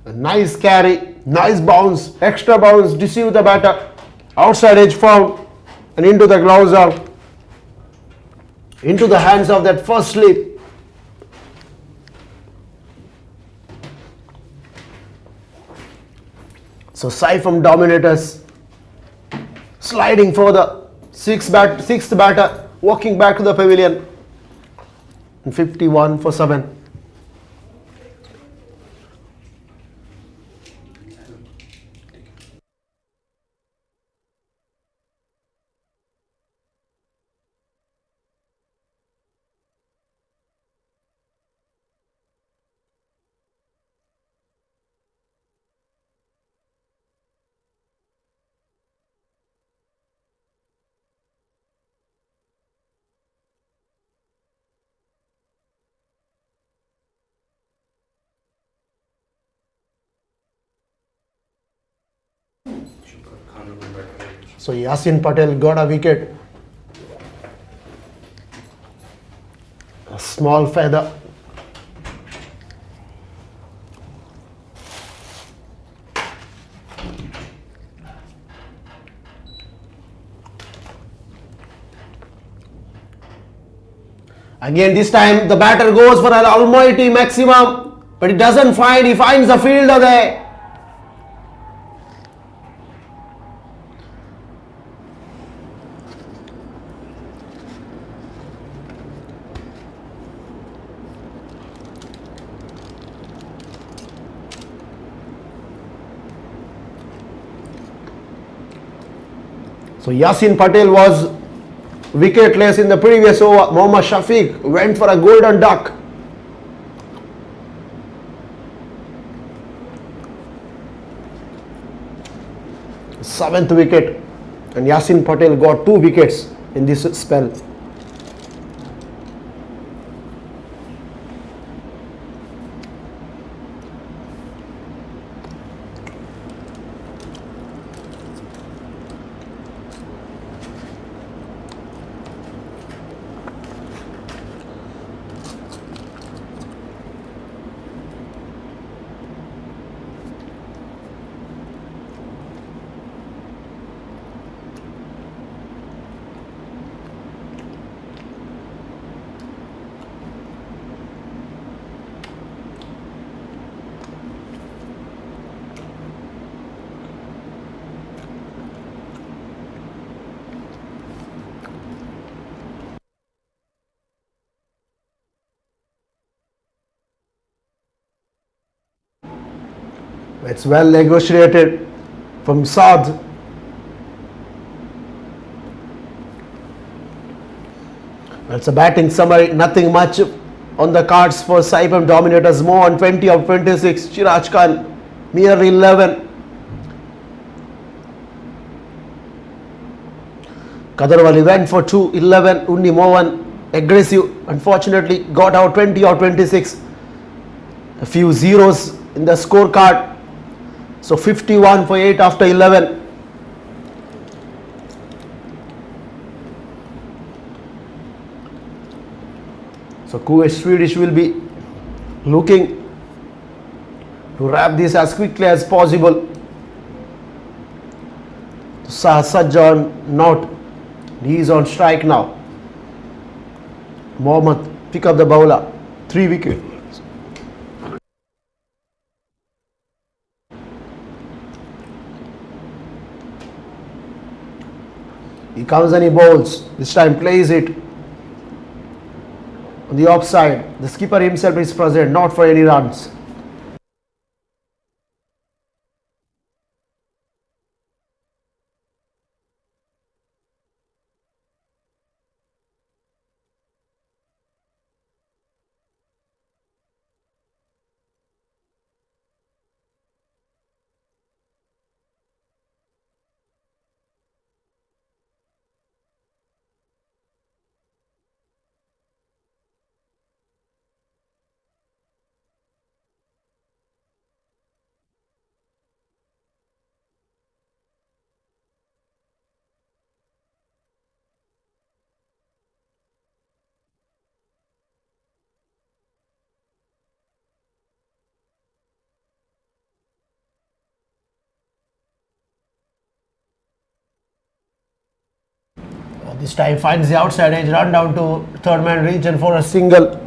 A nice carry, nice bounce, extra bounce, deceive the batter. Outside edge found and into the gloves out, into the hands of that first slip. So SAIPAM Dominators sliding for the sixth batter, walking back to the pavilion. And 51 for 7. So Yasin Patel got a wicket. A small feather. Again this time the batter goes for an almighty maximum, but he doesn't find, he finds the fielder there. So Yasin Patel was wicketless in the previous over. Mohammad Shafiq went for a golden duck. Seventh wicket, and Yasin Patel got 2 wickets in this spell. It's well negotiated from Saad. That's a batting summary. Nothing much on the cards for SAIPAM Dominators. More on 20 of 26. Shiraj Khan merely 11. Kadarwali went for 2, 11. Unni Mohan aggressive. Unfortunately got out 20 or 26. A few zeros in the scorecard. So 51 for 8 after 11. So Kuwait Swedish will be looking to wrap this as quickly as possible. Sajjan not. He is on strike now. Mohammad pick up the bowler. 3 wickets. He comes and he bowls. This time plays it on the offside. The skipper himself is present, not for any runs. This time finds the outside edge, run down to third man region for a single.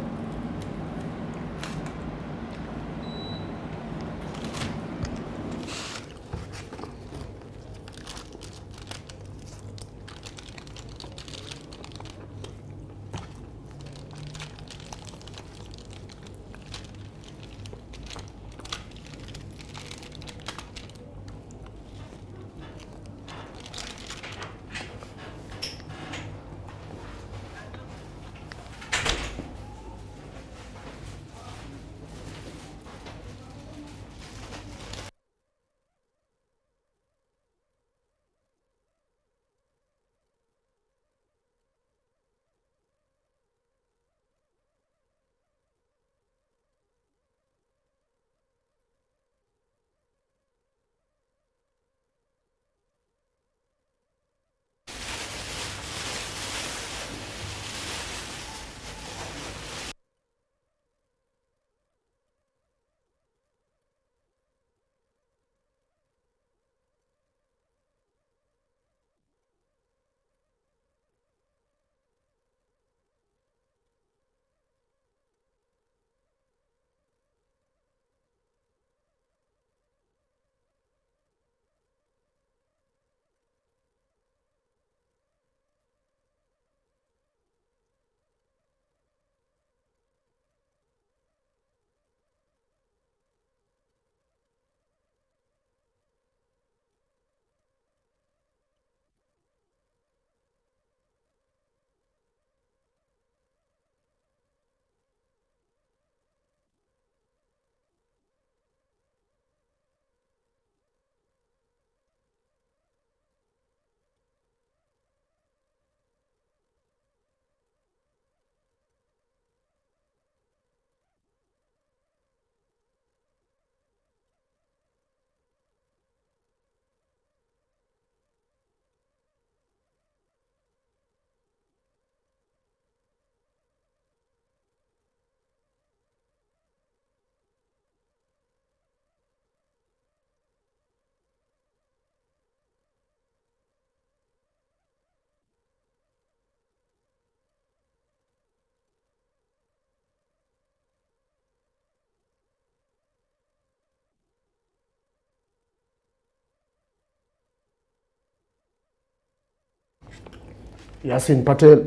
Yasin Patel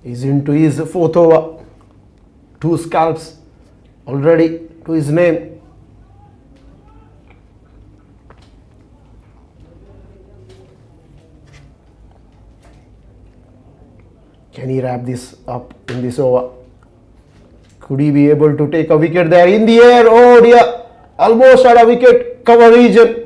is into his fourth over. 2 scalps already to his name. Can he wrap this up in this over? Could he be able to take a wicket there in the air? Oh dear, almost at a wicket cover region.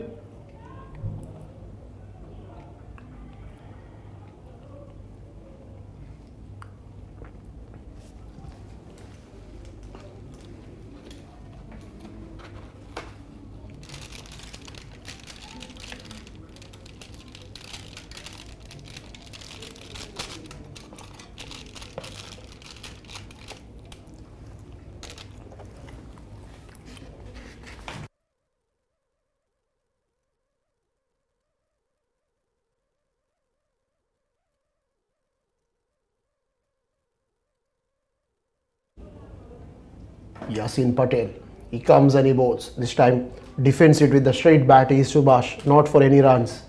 Yasin Patel. He comes and he bowls. This time defends it with the straight bat is Subhash. Not for any runs.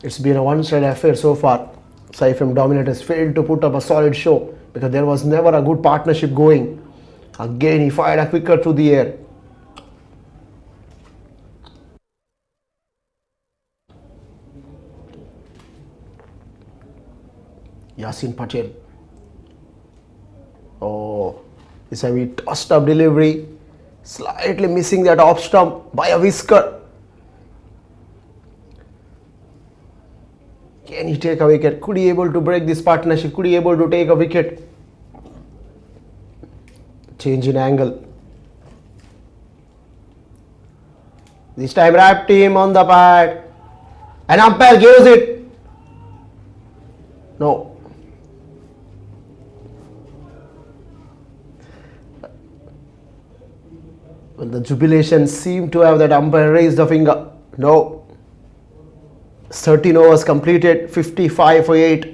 It's been a one-sided affair so far. SAIPAM Dominators failed to put up a solid show because there was never a good partnership going. Again he fired a quicker through the air. Yasin Patel. Oh, this time he tossed up delivery. Slightly missing that off stump by a whisker. Can he take a wicket? Could he able to break this partnership? Could he able to take a wicket? Change in angle. This time wrapped him on the pad. An umpire gives it. No. Well, the jubilation seemed to have that umpire raised the finger. No. 13 overs completed, 55 for 8.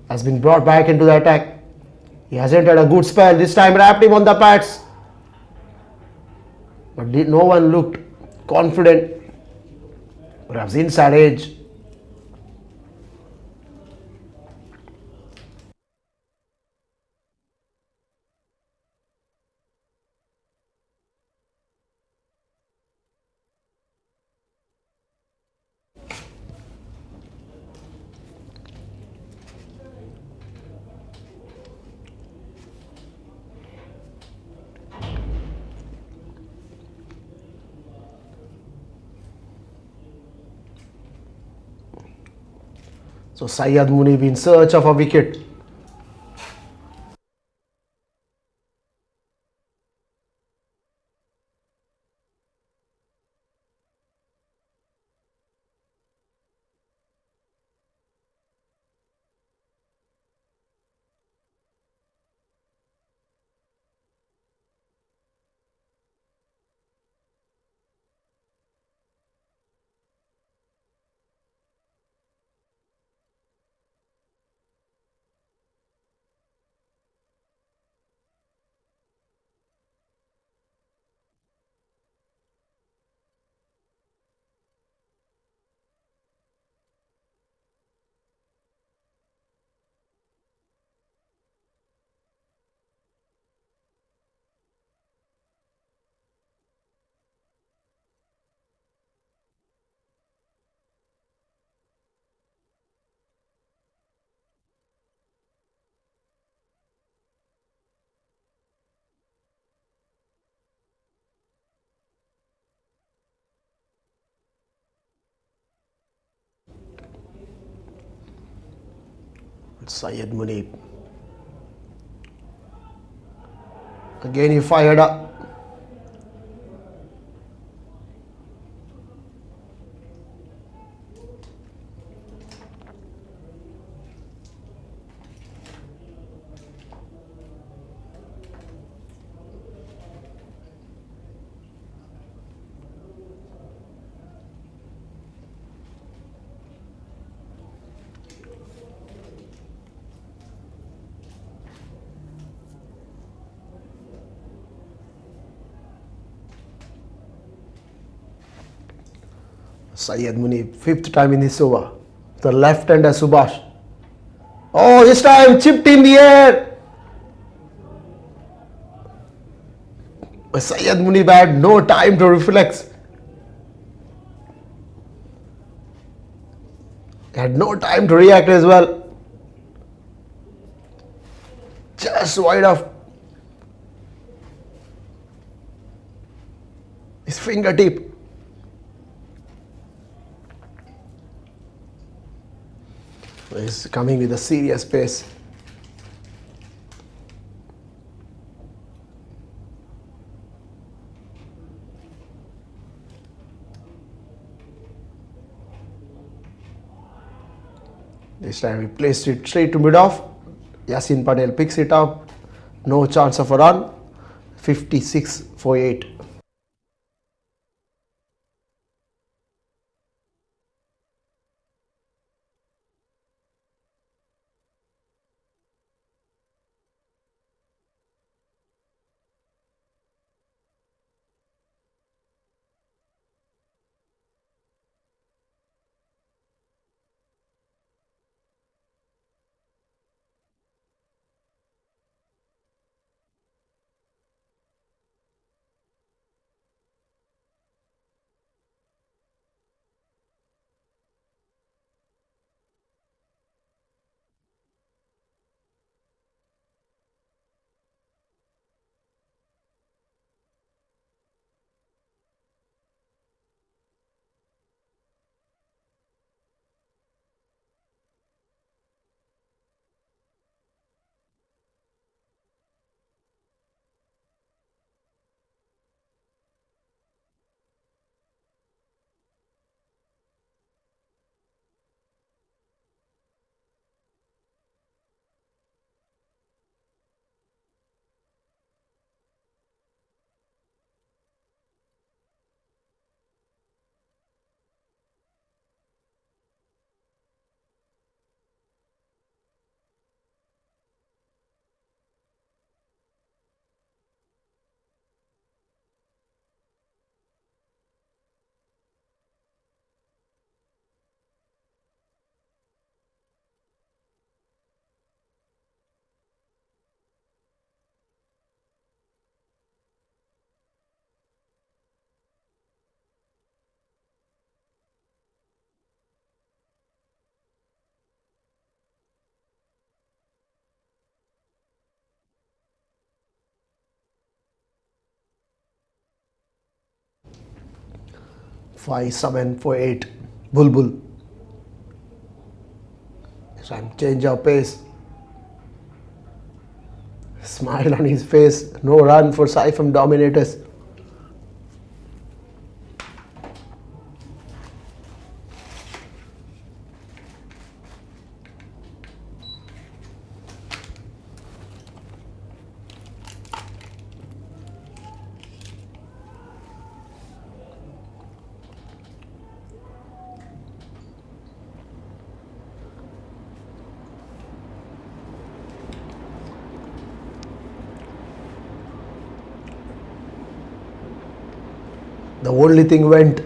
Has been brought back into the attack. He hasn't had a good spell. This time wrapped him on the pads. But no one looked confident. Perhaps inside edge. So Syed Munib in search of a wicket. Syed Munib. Again he fired up. Syed Munib, fifth time in this over. The left-hander Subhash. Oh, this time chipped in the air. But Syed Munib had no time to reflex. He had no time to react as well. Just wide of his fingertip. He's coming with a serious pace. This time he placed it straight to mid-off. Yasin Patel picks it up. No chance of a run. 56 for 8. Five, 7 for 8. Bulbul. This time change of pace. Smile on his face. No run for SAIPAM Dominators. The only thing went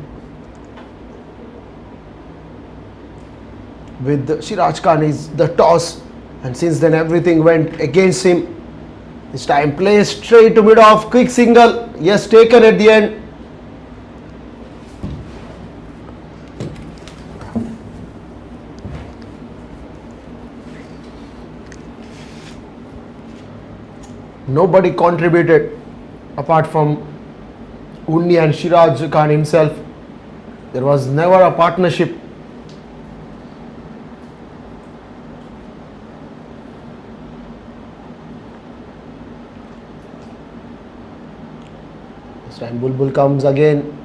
with Shiraj Khan is the toss, and since then everything went against him. This time placed straight to mid-off, quick single, yes, taken at the end. Nobody contributed apart from Unni and Shiraj Khan himself. There was never a partnership. This time Bulbul comes again.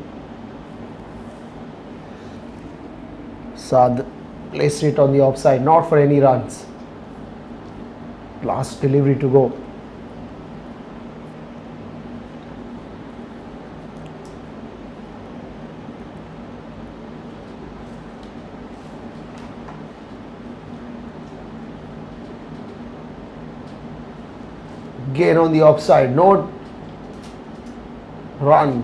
Saad placed it on the offside, not for any runs. Last delivery to go. Again on the offside, no run.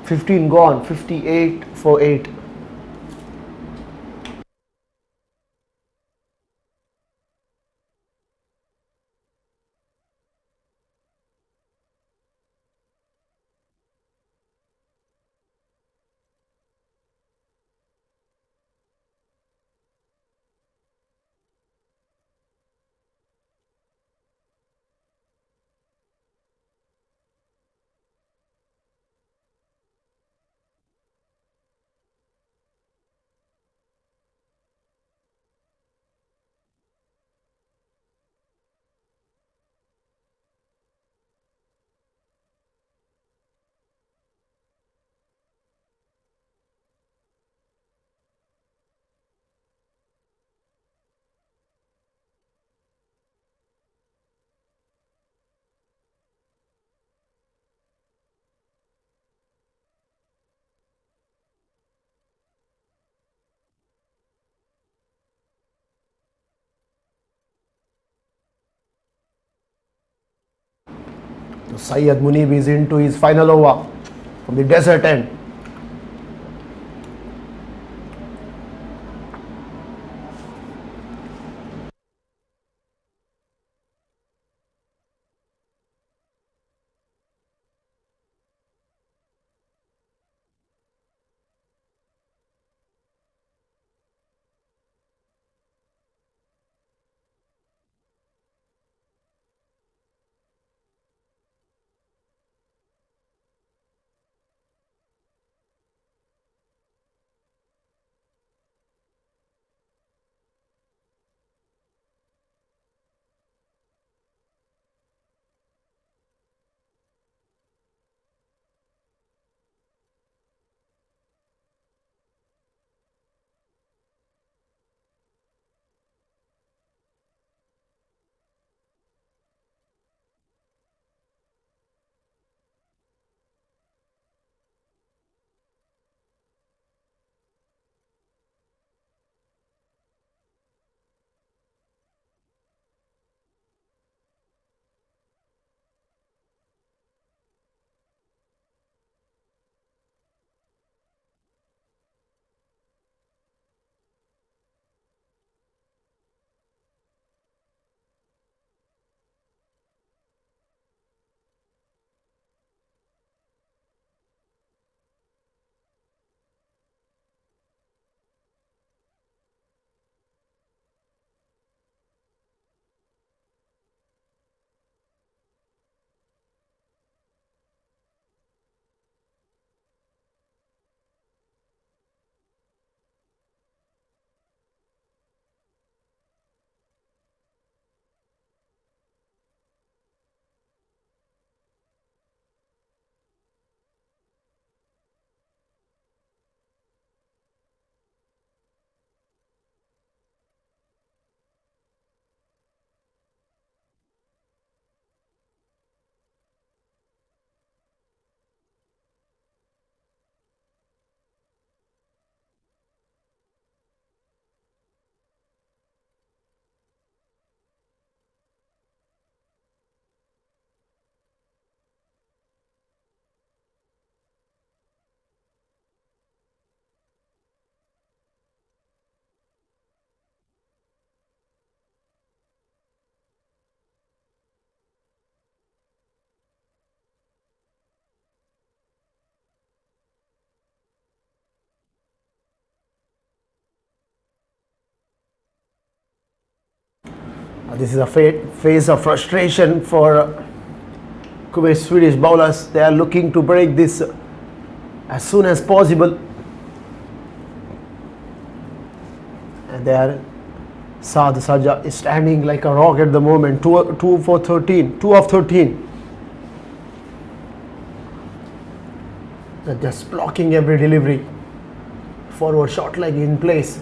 15 gone, 58 for 8. Syed Munib is into his final over from the desert end. This is a phase of frustration for Kuwait Swedish bowlers. They are looking to break this as soon as possible. And there, Saad Sajja is standing like a rock at the moment. 2 of 13. They're just blocking every delivery. Forward short leg in place.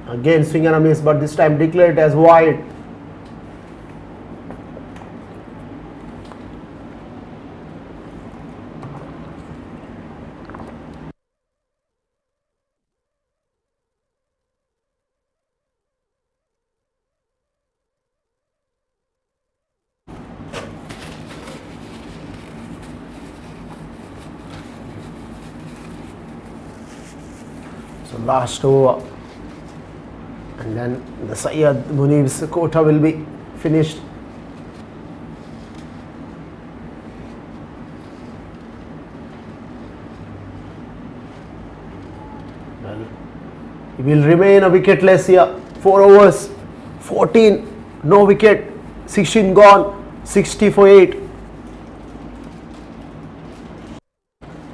Again swing and a miss, but this time declared as wide. So last over. And then the Syed Munib's quota will be finished. Well, he will remain a wicketless here. 4 overs, 14, no wicket, 16 gone, 60 for 8.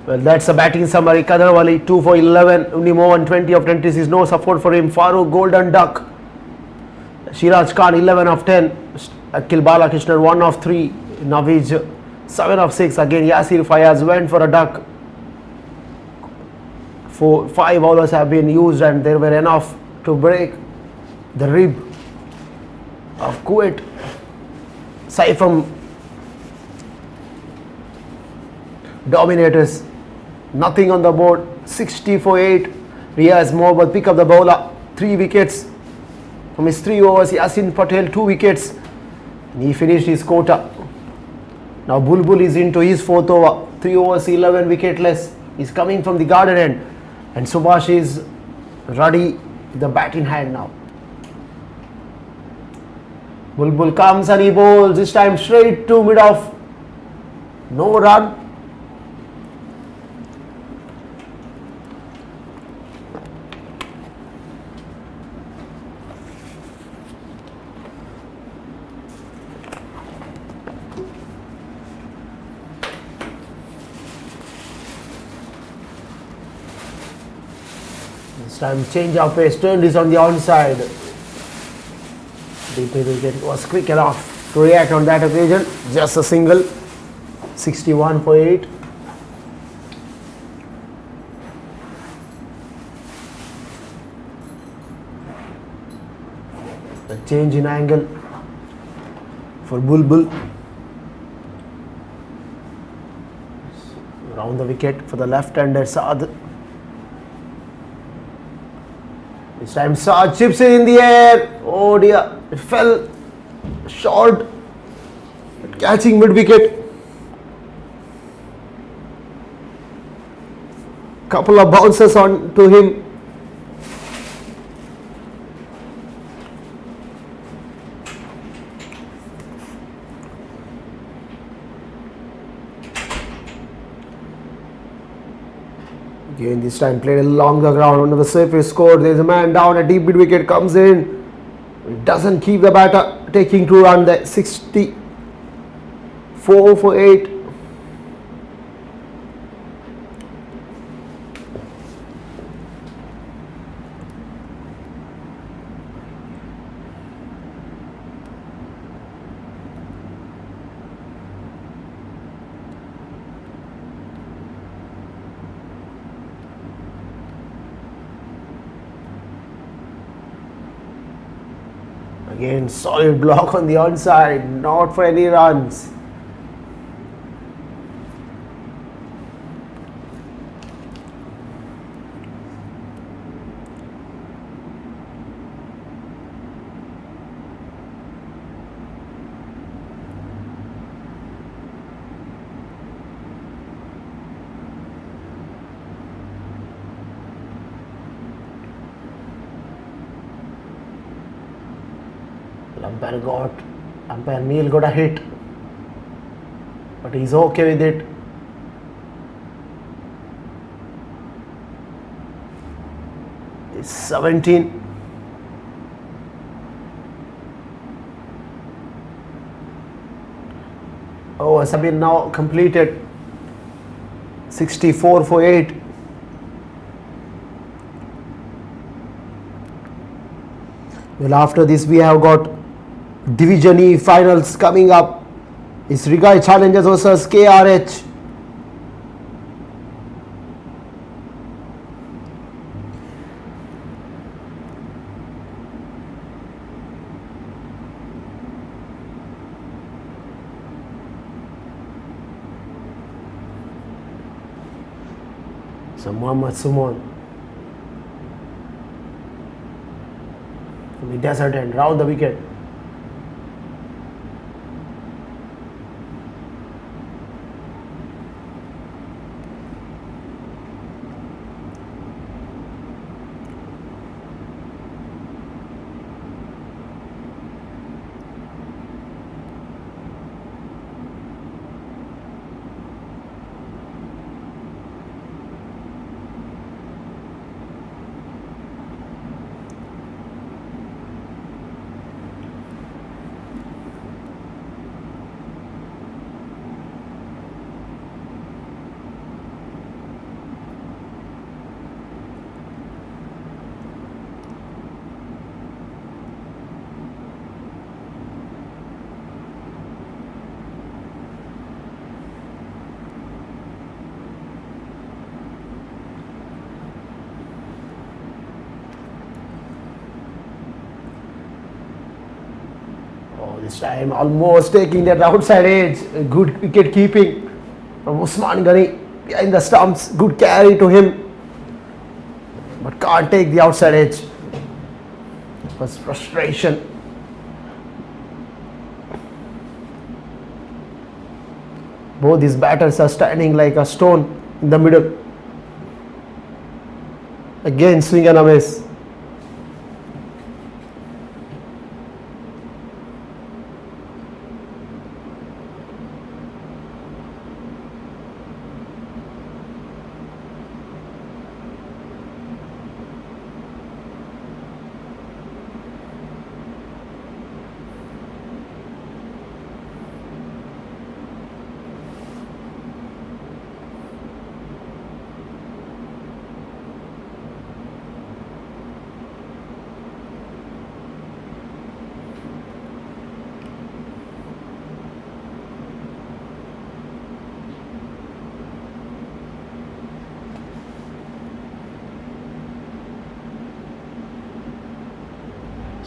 Well, that's a batting summary. Kadarwali 2 for 11. Unimo 20 of 26. No support for him. Farooq Golden Duck. Shiraj Khan 11 of 10. Akil Balakrishnan 1 of 3. Naveed 7 of 6. Again Yasir Fayaz went for a duck. 5 bowlers have been used and they were enough to break the rib of Kuwait. SAIPAM Dominators. Nothing on the board. 60 for 8. Riaz Mohammad pick up the bowler. 3 wickets. from his 3 overs. Yasin Patel 2 wickets. And he finished his quota. Now Bulbul is into his 4th over. 3 overs, 11 wicketless. He's coming from the garden end. And Subhash is ready with the bat in hand now. Bulbul comes and he bowls. This time straight to mid-off. No run. This time change of pace, turned is on the onside. The wicket was quick enough to react on that occasion. Just a single. 61 for 8. The change in angle for Bulbul. Round the wicket for the left-hander Saad. This time Saad chips it in the air. Oh dear, it fell short. Catching mid-wicket. Couple of bounces on to him. Again, this time played along the ground under the surface score. There is a man down, a deep mid wicket comes in. It doesn't keep the batter taking 2 runs. There 64 for 8. Again, solid block on the onside, not for any runs. Umpire Neil got a hit, but he's okay with it. It's 17. Overs have been now completed. 64 for 8. Well, after this we have got Division E finals coming up. It's Rigai Challengers versus KRH. So Muhammad Sumon from the desert end, round the wicket. This time almost taking that outside edge. Good wicket keeping from Usman Ghani behind the stumps. Good carry to him, but can't take the outside edge. much frustration. Both these batters are standing like a stone in the middle. Again, swing and a miss.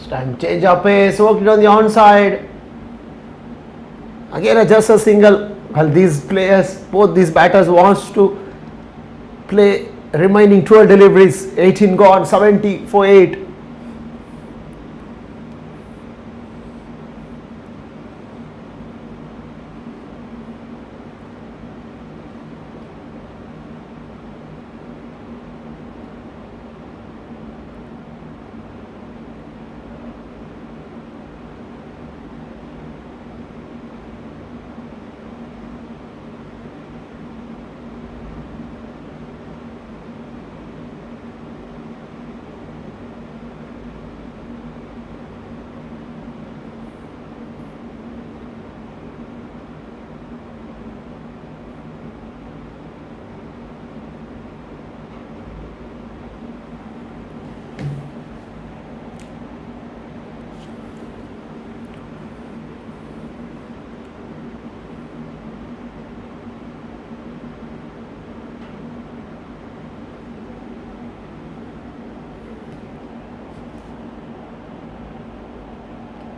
Time change of pace, worked it on the onside. Again, just a single. Well, these players, both these batters wants to play remaining 12 deliveries, 18 gone, 70 for 8.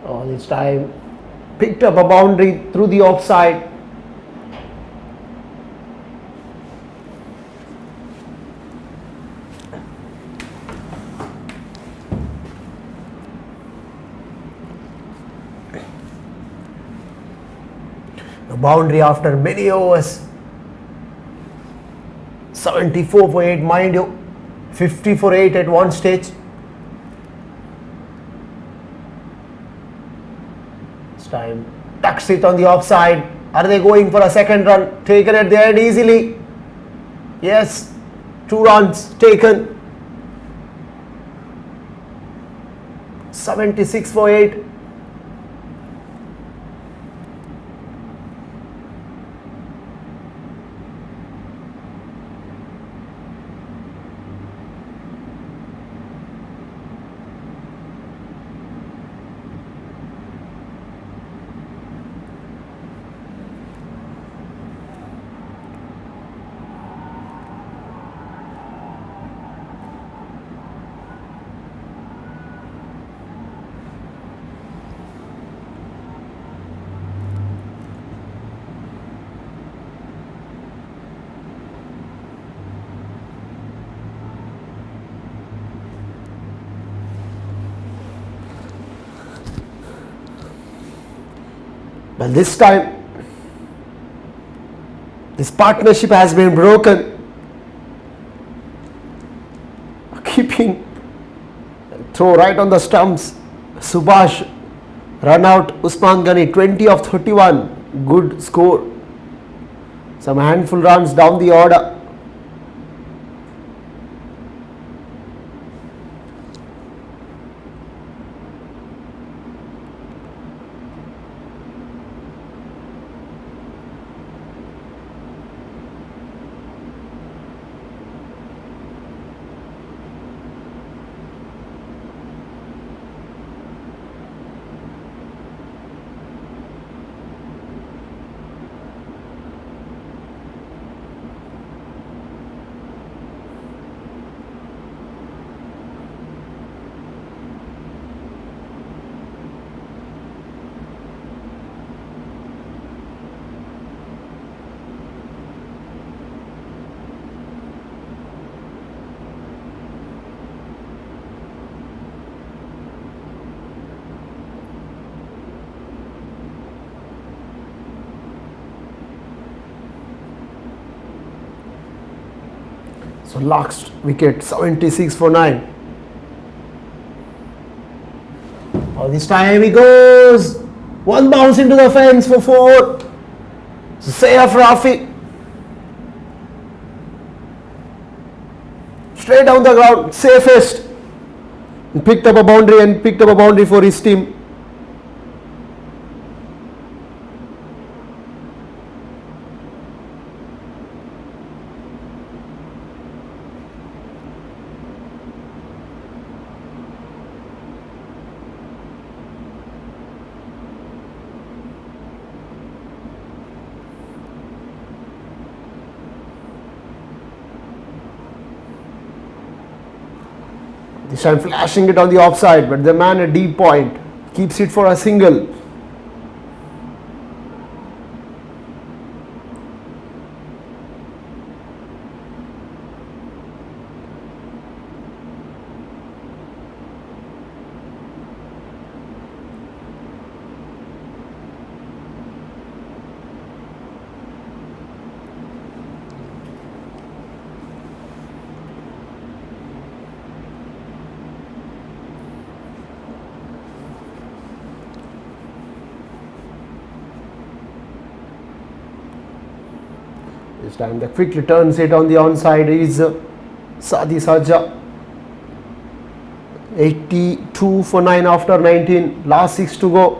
Oh, this time picked up a boundary through the offside. A boundary after many overs. 74 for 8, mind you, 50 for 8 at one stage. Time tucks it on the offside. Are they going for a second run? Taken at the end easily. Yes, 2 runs taken. 76 for 8. Well, this time this partnership has been broken. Keeping throw right on the stumps. Subhash run out Usman Ghani, 20 of 31. Good score. Some handful runs down the order. So last wicket, 76 for 9. Oh, this time he goes. One bounce into the fence for 4. So Saif Rafi. Straight down the ground, safest. And picked up a boundary for his team. This time flashing it on the offside, but the man at deep point keeps it for a single. This time the quickly turns it on the onside is Sadi Sajja. 82 for 9 after 19. Last 6 to go.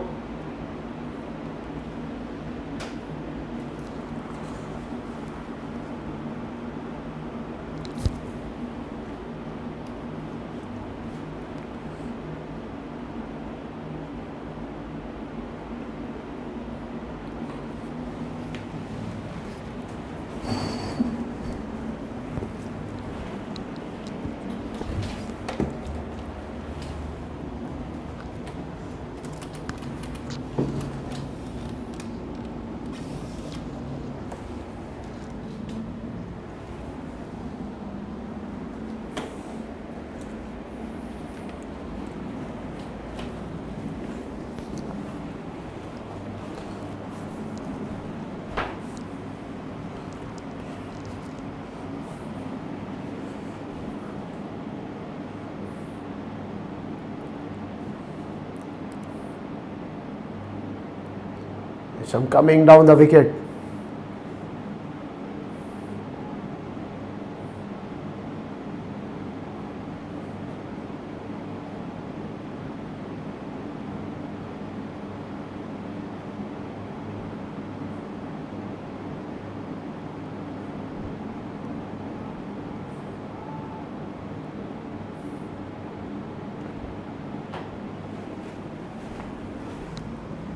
Some coming down the wicket.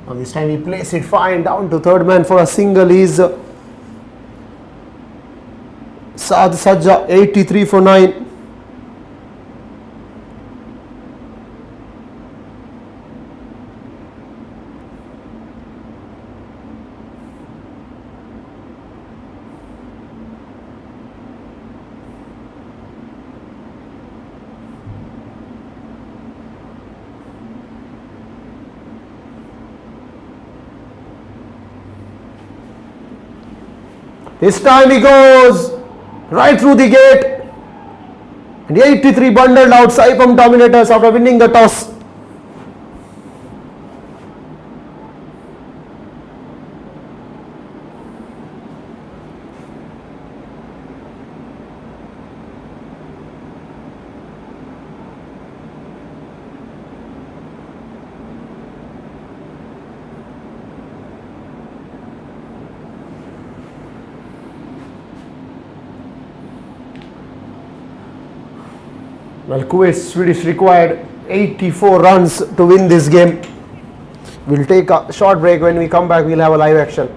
Now this time he plays it fine down to third man for a single. Is Saad Sajja, 83 for 9. This time he goes right through the gate. And 83 bundled out SAIPAM Dominators after winning the toss. Well, Kuwait Swedish required 84 runs to win this game. We'll take a short break. When we come back, we'll have a live action.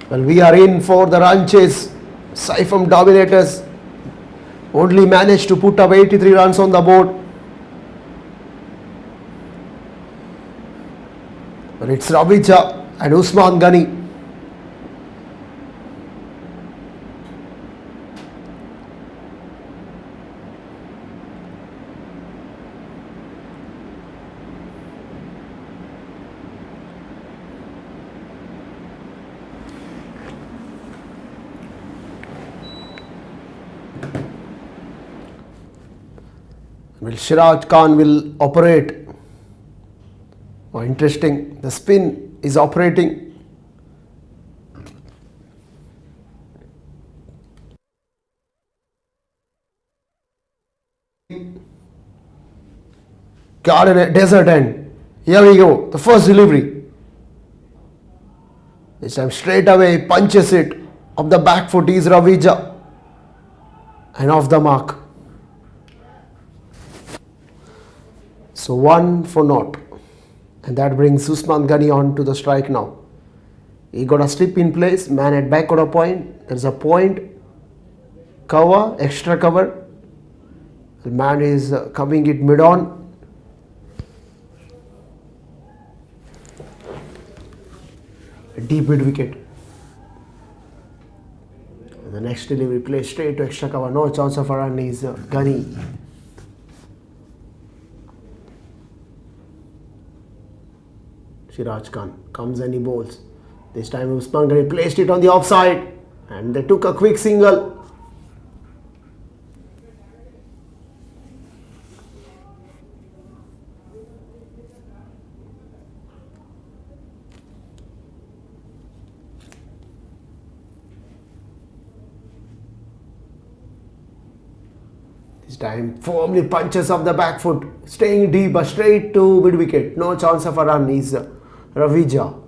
Well, we are in for the run chase. SAIPAM Dominators only managed to put up 83 runs on the board. But it's Ravija and Usman Ghani. Well, Siraj Khan will operate. Oh, interesting. The spin is operating. Garden at desert end. Here we go. The first delivery. This time straight away punches it. Off the back foot is Ravija. And off the mark. So 1 for naught. And that brings Usman Ghani on to the strike now. He got a slip in place. Man at back order point. There's a point. Cover. Extra cover. The man is coming it mid on. A deep mid wicket. And the next delivery plays straight to extra cover. No chance of a run is Ghani. Siraj Khan comes and he bowls. This time Usman Ghani placed it on the offside and they took a quick single. This time firmly punches off the back foot, staying deep but straight to mid wicket. No chance of a run is Ravija.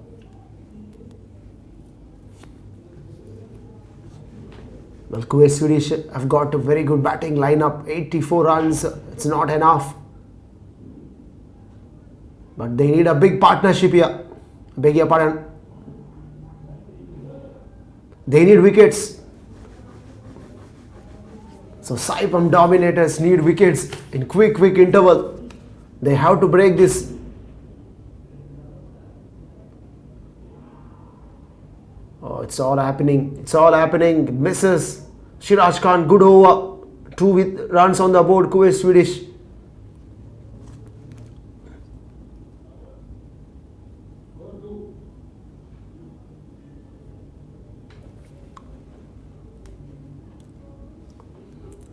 Well, Kuwait Swedish have got a very good batting lineup. 84 runs, it's not enough. But they need a big partnership here. Beg your pardon. They need wickets. So SAIPAM Dominators need wickets in quick interval. They have to break this. Oh, it's all happening. It's all happening. Misses. Siraj Khan, good over. 2 with runs on the board. Kuwait Swedish.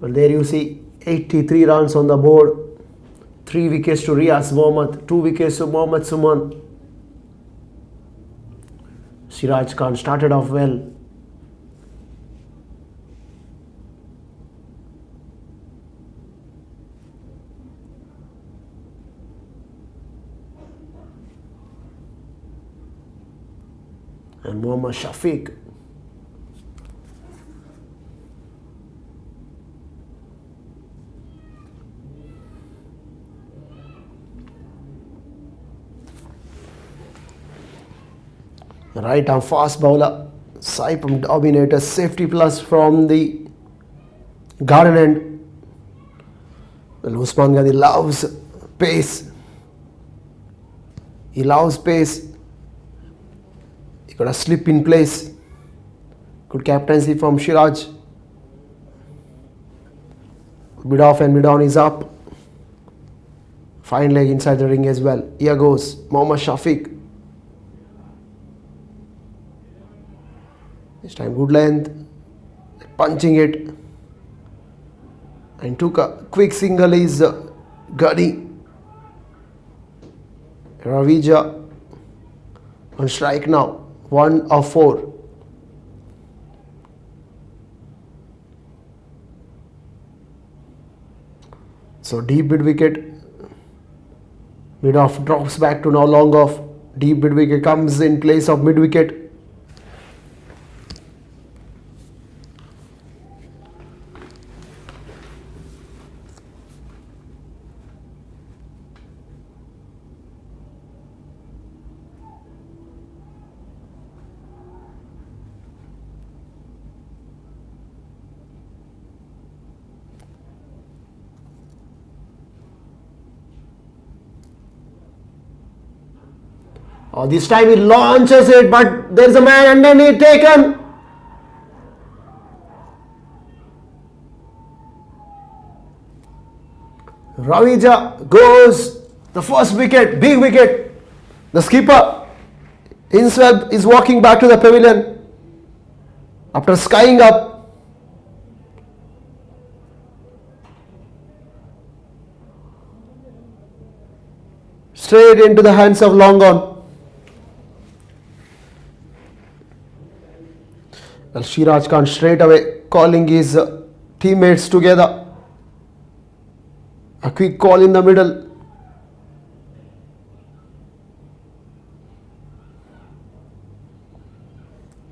Well, there you see 83 runs on the board. 3 wickets to Riaz Mohammad. 2 wickets to Mohammad Suman. Siraj Khan started off well. And Mohammad Shafiq. Right arm fast bowler. SAIPAM Dominators. Safety plus from the garden end. Well, Usman Ghani loves pace. He loves pace. He got a slip in place. Good captaincy from Siraj. Mid off and mid on is up. Fine leg inside the ring as well. Here goes Mohammad Shafiq. This time good length, punching it, and took a quick single is Ghani. Ravija on strike now, 1 of 4. So deep mid wicket, mid off drops back to now long off. Deep mid wicket comes in place of mid wicket. Oh, this time he launches it, but there's a man underneath taken. Ravija goes the first wicket, big wicket. The skipper himself is walking back to the pavilion after skying up. Straight into the hands of long on. Well, Shiraj Khan straight away calling his teammates together. A quick call in the middle.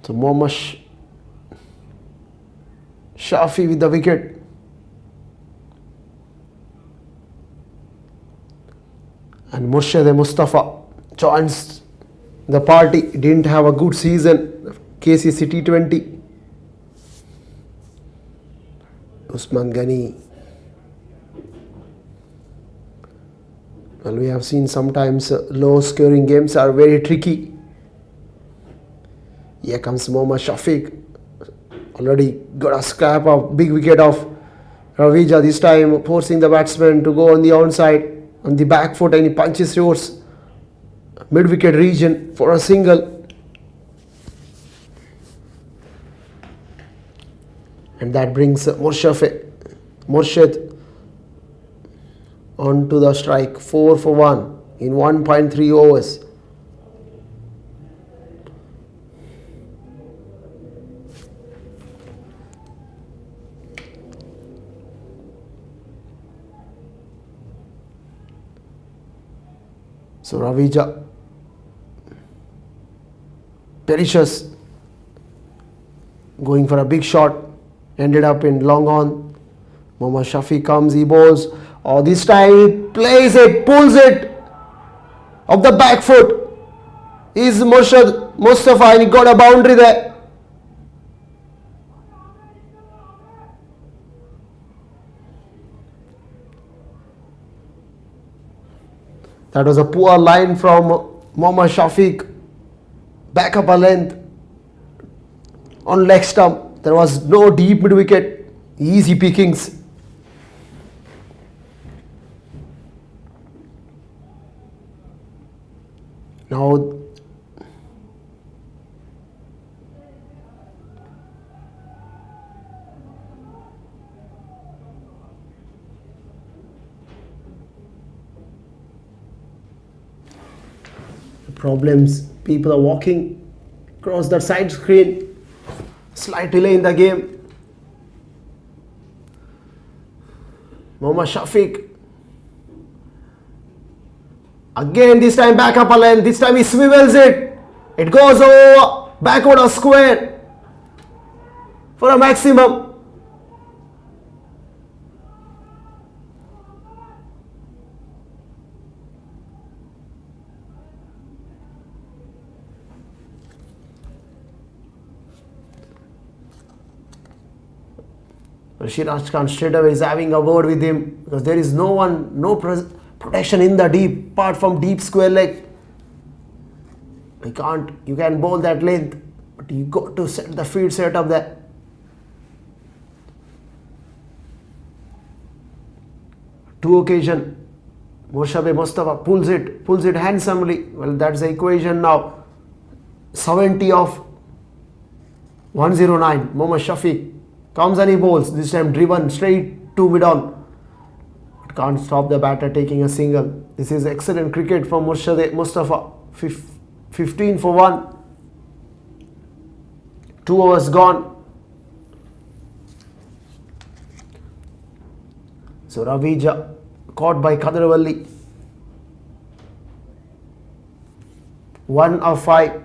So Mohammad Shafi with the wicket. And Murshid Mustafa joins the party. Didn't have a good season. KCC T20. Usman Ghani. Well, we have seen sometimes low scoring games are very tricky. Here comes Mohammad Shafiq. Already got a scrap of big wicket of Ravija. This time forcing the batsman to go on the onside, on the back foot, and he punches towards mid wicket region for a single. And that brings Murshid onto the strike. 4 for 1 in 1.3 overs. So Ravija perishes, going for a big shot, ended up in long on. Mohammad Shafi comes, he bowls. Oh, this time he plays it, pulls it off the back foot. Is Murshid Mustafa, and he got a boundary there. That was a poor line from Mohammad Shafiq. Back up a length on leg stump. There was no deep mid wicket. Easy pickings. Now problems, people are walking across the side screen. Slight delay in the game. Mohammad Shafiq. Again, this time back up a length. This time he swivels it. It goes over, backward or square for a maximum. Shiraj Khan straight away is having a word with him, because there is no one, no protection in the deep, apart from deep square leg. You can bowl that length, but you got to set the field set up there. Two occasion, Moshabe Mustafa pulls it handsomely. Well, that's the equation now. 70 of 109. Mohammad Shafiq comes and he bowls, this time driven straight to mid-on. But can't stop the batter taking a single. This is excellent cricket from Murshid Mustafa. 15 for 1. 2 overs gone. So Ravija caught by Kadravalli. 1 of 5.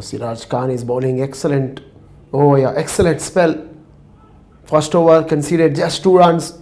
Siraj Khan is bowling excellent. Oh yeah, excellent spell. First over conceded just 2 runs.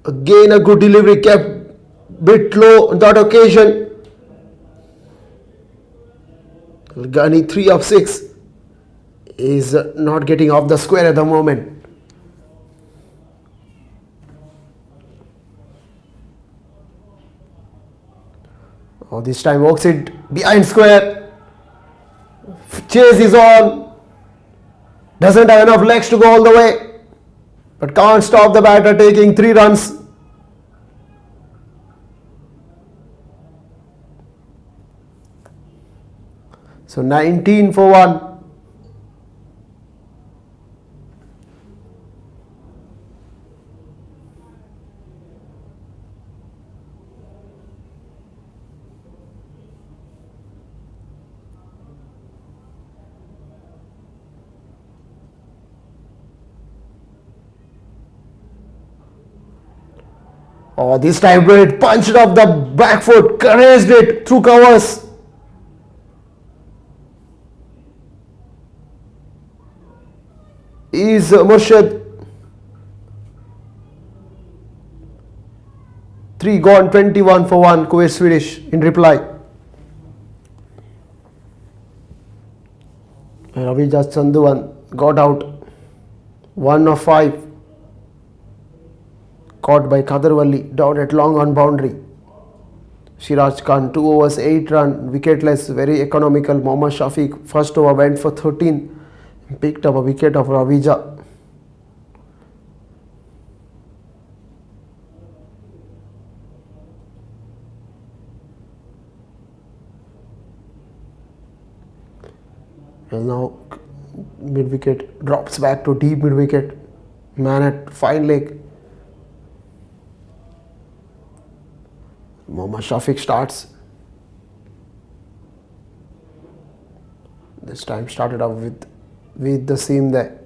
Again a good delivery, kept bit low on that occasion. Ghani 3 of 6 is not getting off the square at the moment. Oh, this time walks it behind square. Chase is on. Doesn't have enough legs to go all the way, but can't stop the batter taking 3 runs. So 19 for 1. Oh, this time Braid punched off the back foot, caressed it through covers. Is Murshid 3 gone, 21 for 1, Kuwait Swedish in reply. Ravija Chanduvan got out, 1 of 5. Caught by Kadarwali down at long on boundary. Siraj Khan 2 overs 8 run, wicketless, very economical. Mohammad Shafiq first over went for 13, picked up a wicket of Ravija. And now mid wicket drops back to deep mid wicket. Man at fine leg. Mohammad Shafiq starts. This time started off with the seam there.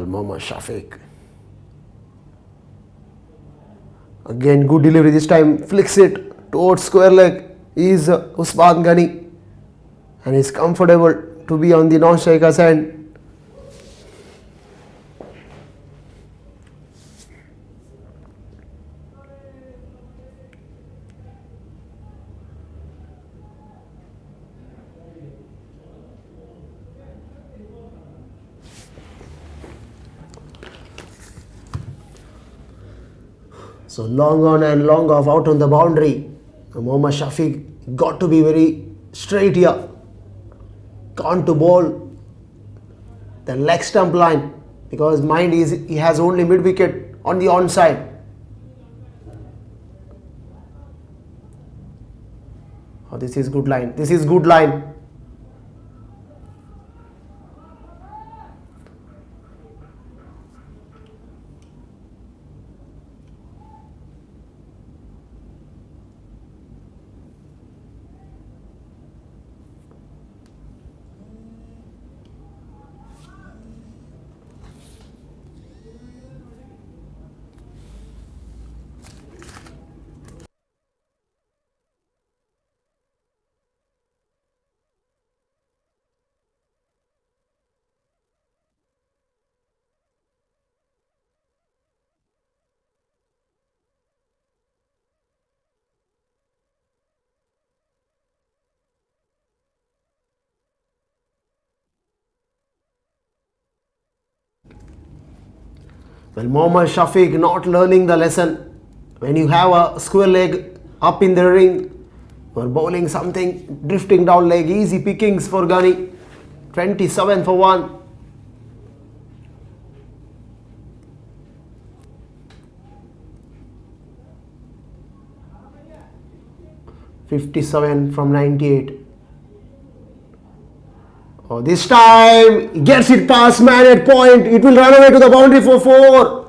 Mohammad Shafiq. Again good delivery, this time flicks it towards square leg. Is Usman Ghani, and is comfortable to be on the non-striker's end. So long on and long off out on the boundary. Mohammad Shafiq got to be very straight here. Can't to bowl the leg stump line, because mind is he has only mid wicket on the onside. Oh, this is good line. This is good line. Well, Mohammad Shafiq not learning the lesson. When you have a square leg up in the ring, you're bowling something drifting down leg, easy pickings for Ghani. 27 for 1. $57 from 98. Oh, this time he gets it past man at point. It will run away to the boundary for 4.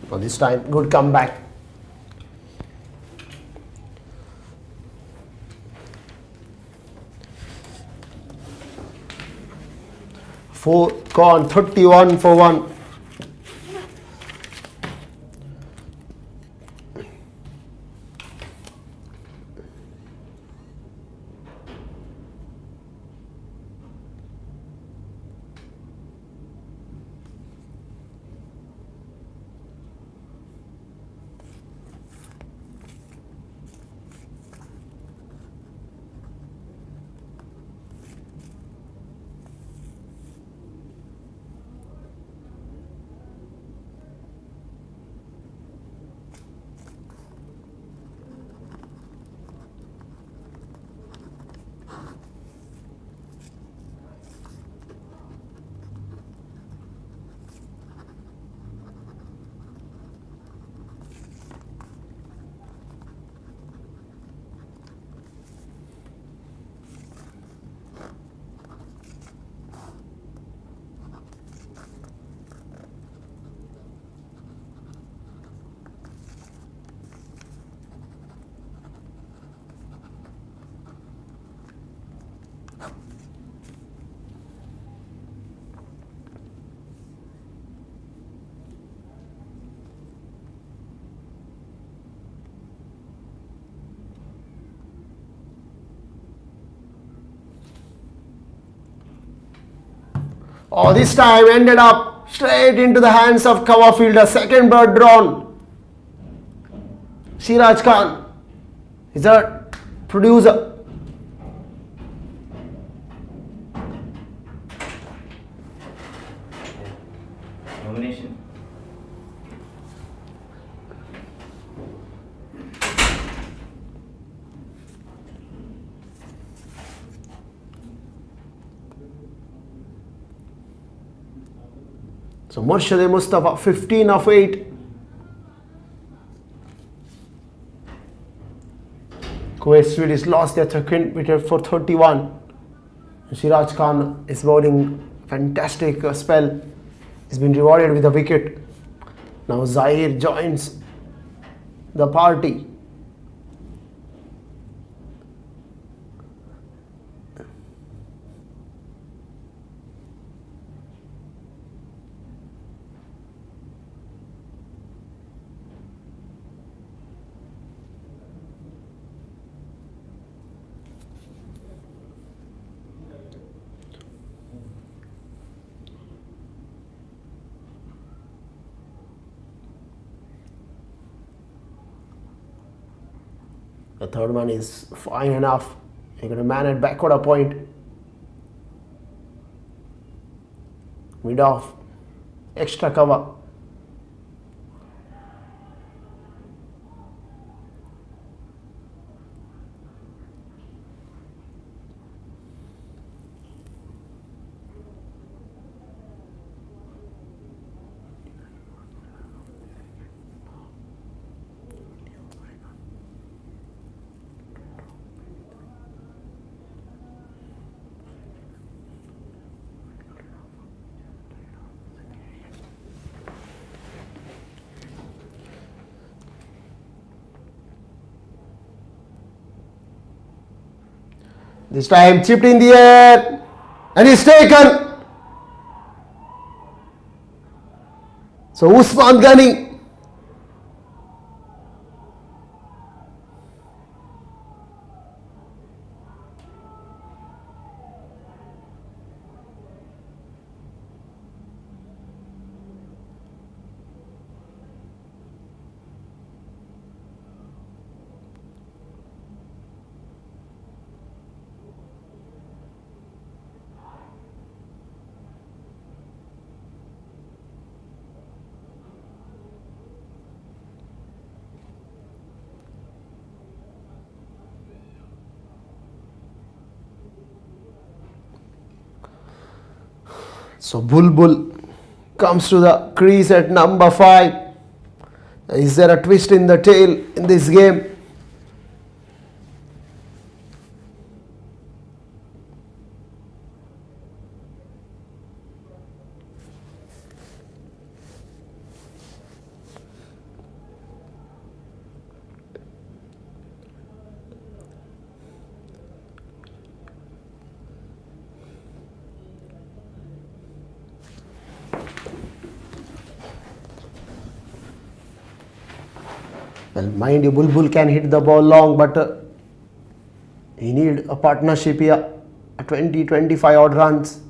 Oh, this time good comeback. 4 gone, 31 for 1. Oh, this time ended up straight into the hands of cover fielder. Second bird drawn. Siraj Khan is a producer. Nomination. So Murshid Mustafa 15 of 8. Kuwait Swedish lost their second wicket for 31. Siraj Khan is bowling fantastic spell. He's been rewarded with a wicket. Now Zahir joins the party. The third one is fine enough. You're going to man it backward a point. Mid off. Extra cover. This time chipped in the air and is taken. So Usman Ghani. So Bulbul comes to the crease at number 5. Is there a twist in the tail in this game? Well, mind you, Bulbul can hit the ball long, but he need a partnership here. 20-25 odd runs.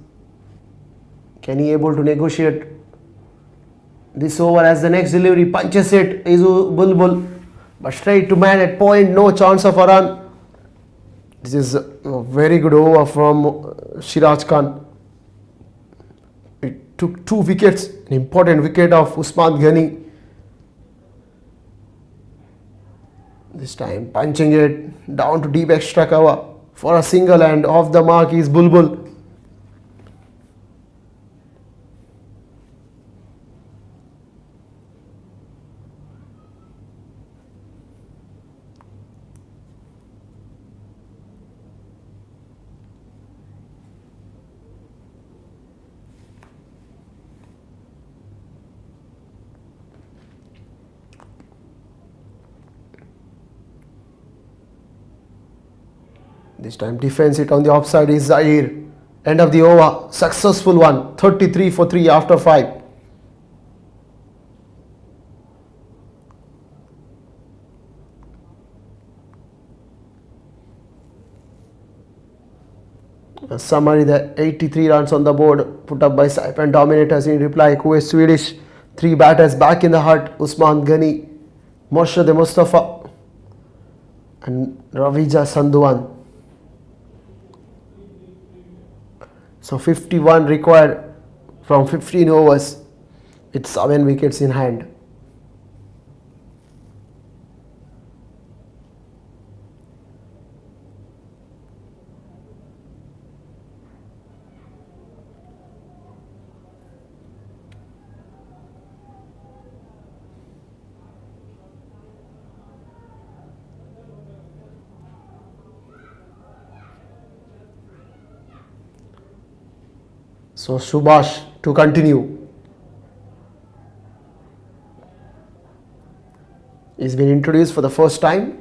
Can he able to negotiate this over as the next delivery punches it is Bulbul, but straight to man at point, no chance of a run. This is a very good over from Shiraj Khan. It took 2 wickets, an important wicket of Usman Ghani. This time punching it down to deep extra cover for a single, and off the mark is Bulbul. This time defense it on the offside is Zaire. End of the over, successful one, 33 for 3 after 5. A summary, the 83 runs on the board put up by SAIPAM Dominators. In reply, Kuwait Swedish, 3 batters back in the hut, Usman Ghani, Morshad Mustafa and Ravija Sandhuan. So 51 required from 15 overs with 7 wickets in hand. So Subhash to continue. He's been introduced for the first time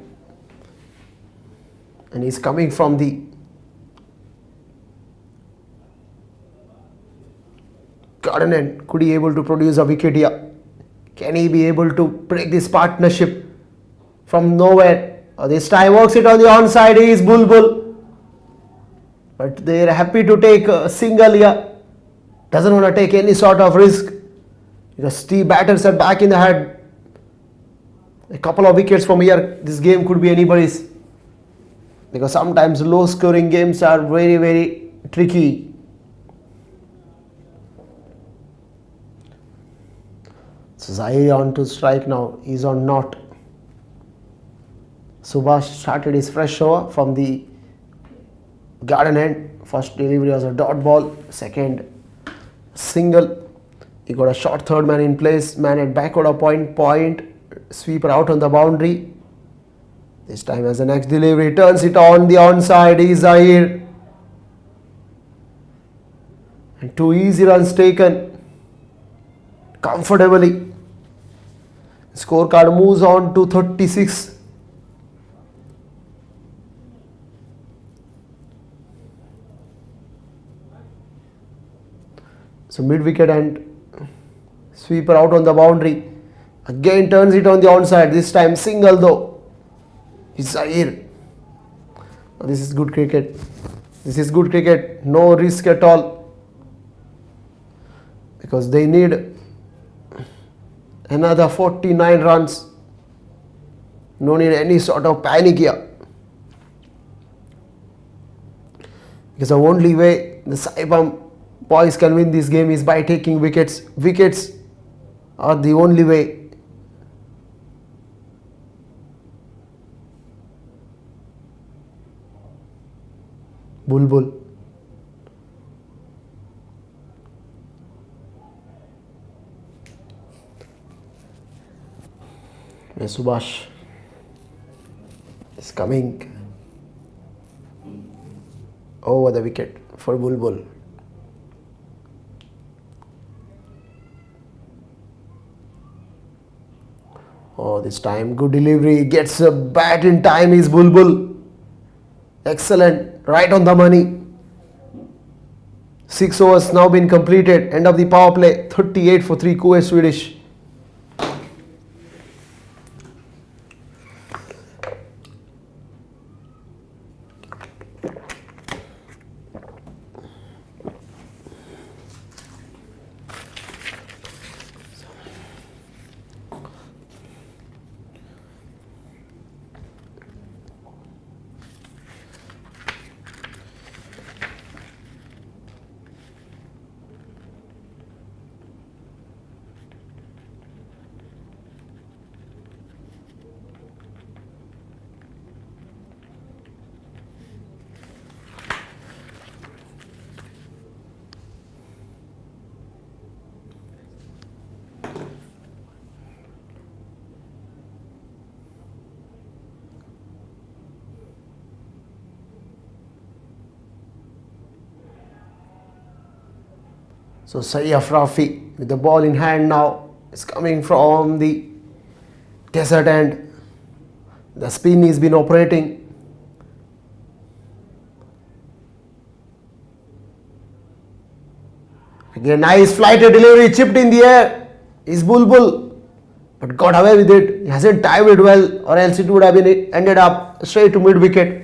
and he's coming from the garden end. Could he able to produce a wicket here? Can he be able to break this partnership from nowhere? This time works it on the onside is Bulbul, but they're happy to take a single here. Doesn't want to take any sort of risk because Steve batters are back in the head. A couple of wickets from here, this game could be anybody's, because sometimes low scoring games are very, very tricky. So Zaire on to strike now, he's on not. Subhash started his fresh over from the garden end. First delivery was a dot ball, second single. He got a short third man in place, man at back order point, sweeper out on the boundary. This time as the next delivery turns it on the onside is Zaire, and 2 easy runs taken comfortably. Scorecard moves on to 36. So mid wicket and sweeper out on the boundary. Again turns it on the onside. This time single though. It's Zahir. This is good cricket. This is good cricket. No risk at all. Because they need another 49 runs. No need any sort of panic here. Because the only way the SAIPAM boys can win this game is by taking wickets. Wickets are the only way. Bulbul. Subhash is coming over the wicket for Bulbul. Oh, this time good delivery, gets a bat in time is Bulbul. Excellent, right on the money. 6 overs now been completed. End of the power play. 38 for 3 Kuwait Swedish. So Sayyaf Rafi with the ball in hand now is coming from the desert end. The spin has been operating. Again nice flighted delivery, chipped in the air is Bulbul, but got away with it. He hasn't timed it well, or else it would have been ended up straight to mid wicket.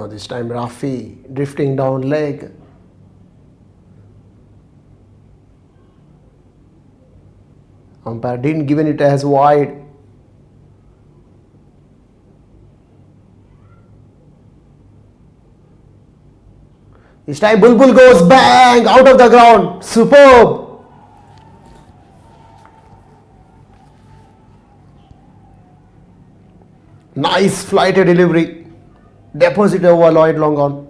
This time Rafi drifting down leg. Umpire didn't give it as wide. This time Bulbul goes bang out of the ground. Superb. Nice flighted delivery. Deposit over Lloyd long on.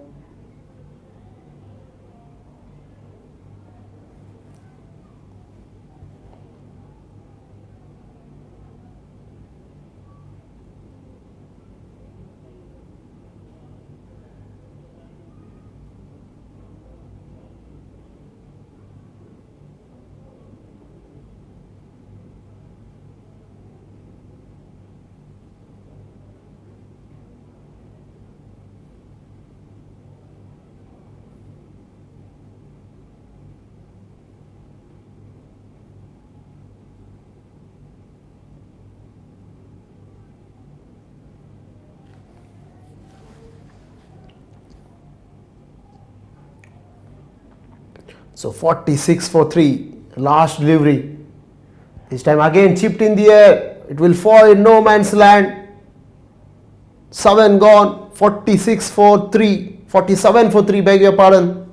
So 46 for 3. Last delivery. This time again chipped in the air. It will fall in no man's land. 7 gone. 46 for 3. 47 for 3, beg your pardon.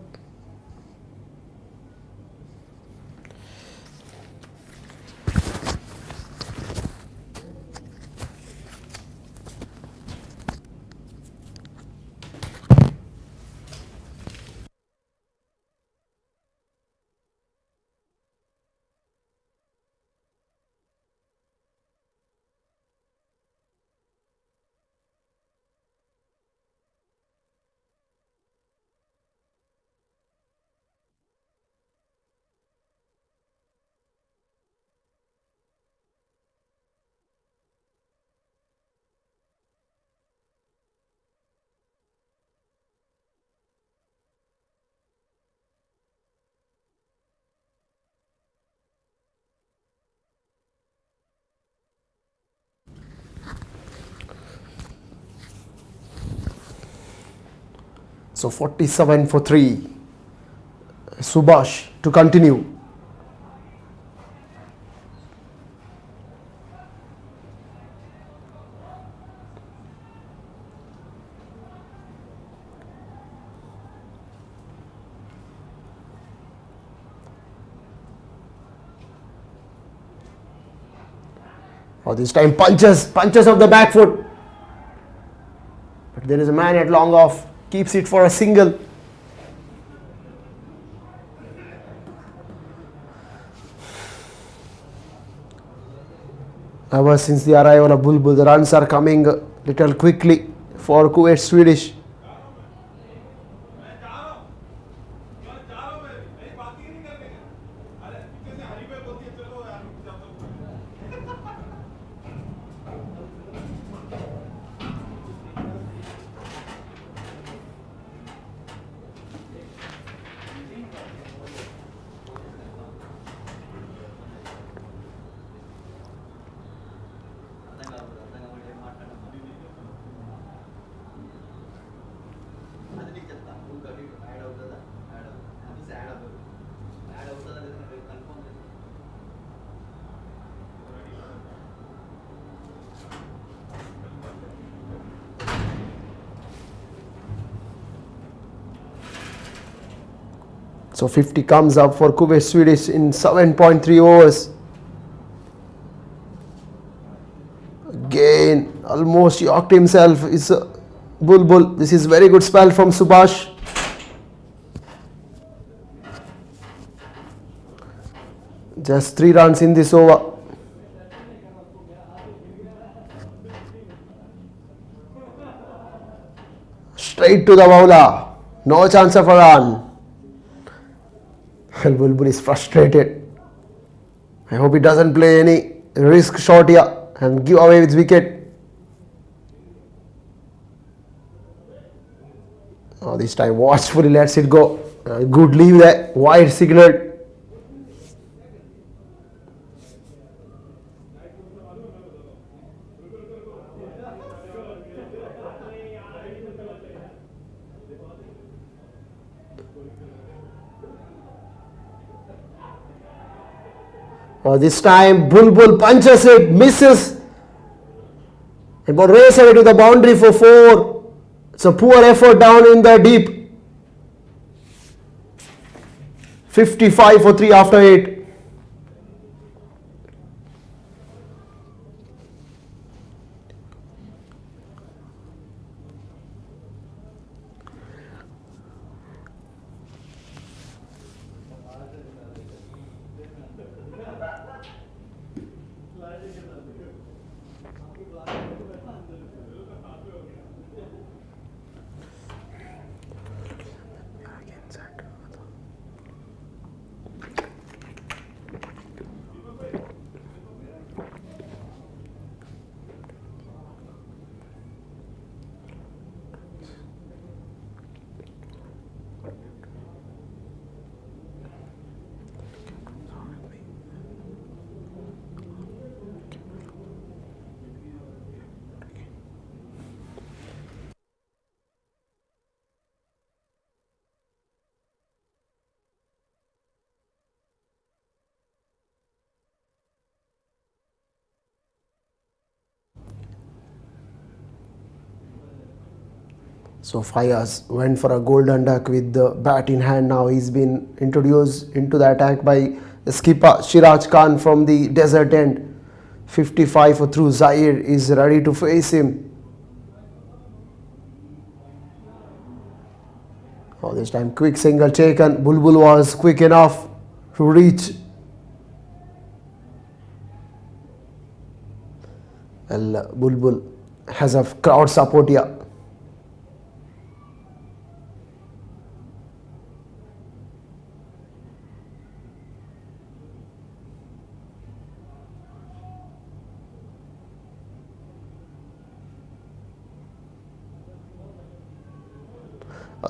So 47 for 3. Subhash to continue. Oh, this time punches of the back foot. But there is a man at long off. Keeps it for a single. Ever since the arrival of Bulbul, the runs are coming a little quickly for Kuwait Swedish. So 50 comes up for Kuwait Swedish in 7.3 overs. Again, almost yorked himself is Bulbul. This is very good spell from Subhash. Just 3 runs in this over. Straight to the bowler. No chance of a run. Well, Bulbul is frustrated. I hope he doesn't play any risk shot here and give away his wicket. Oh, this time watchfully lets it go. Good leave there. Wide signal. This time Bulbul punches it, misses, and will race away to the boundary for 4. It's a poor effort down in the deep. 55 for 3 after 8. So Fayaz went for a golden duck with the bat in hand. Now he's been introduced into the attack by the skipper Shiraj Khan from the desert end. 55 for through. Zahir is ready to face him. Oh, this time quick single taken. Bulbul was quick enough to reach. Well, Bulbul has a crowd support here.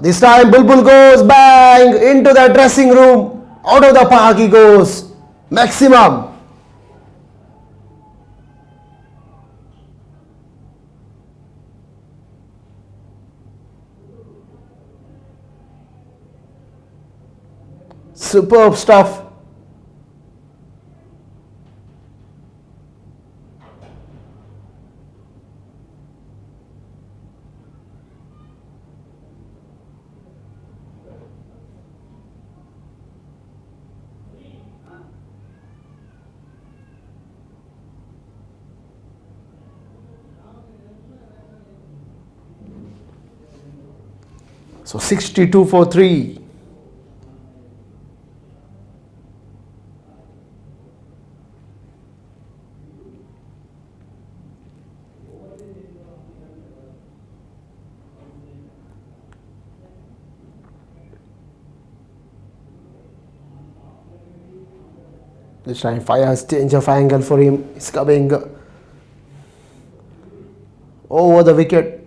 This time Bulbul goes bang into the dressing room. Out of the park he goes. Maximum. Superb stuff. So 62 for 3. This time Fayaz change of angle for him. He's coming over the wicket.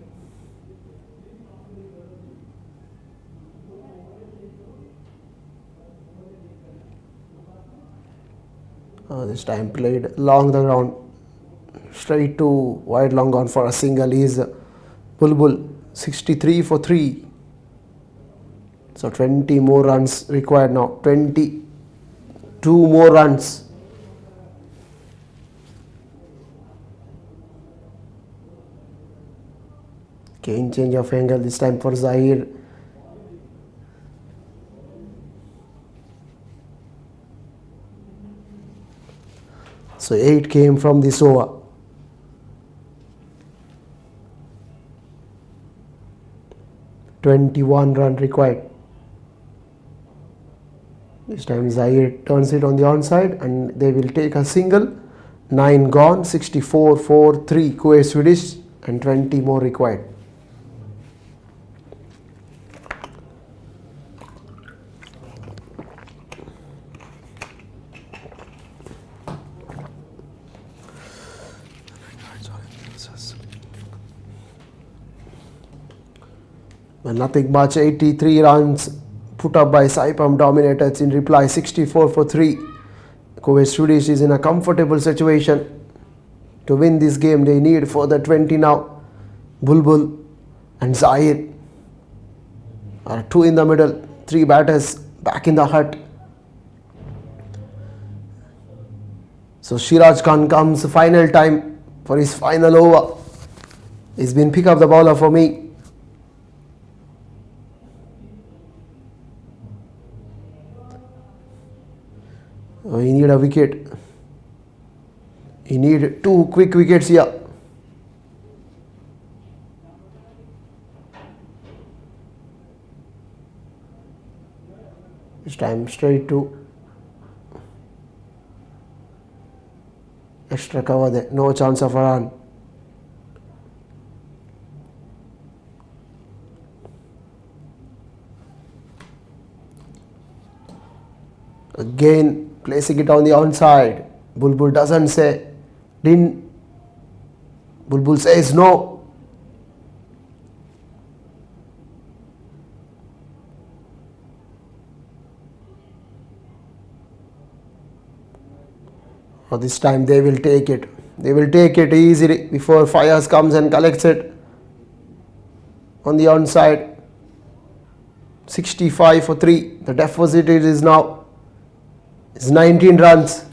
This time played along the ground, straight to wide long on for a single is Bulbul. 63 for 3. So 20 more runs required now. 22 more runs. Again change of angle, this time for Zahir. So 8 came from this over. (21 run required). This time Zahir turns it on the onside and they will take a single. 9 gone. 64 for 3 Kuwait Swedish and 20 more required. Well, nothing much. 83 runs put up by SAIPAM Dominators in reply. 64 for 3. Kuwait Swedish is in a comfortable situation to win this game. They need further 20 now. Bulbul and Zahir are 2 in the middle. 3 batters back in the hut. So Shiraj Khan comes final time for his final over. He's been pick up the bowler for me. He need a wicket. He need 2 quick wickets here. This time straight to extra cover there. No chance of a run. Again placing it on the onside. Bulbul doesn't say. Didn't. Bulbul says no. This time they will take it. They will take it easily before Fayaz comes and collects it on the onside. 65 for 3. The deficit is now 19 runs.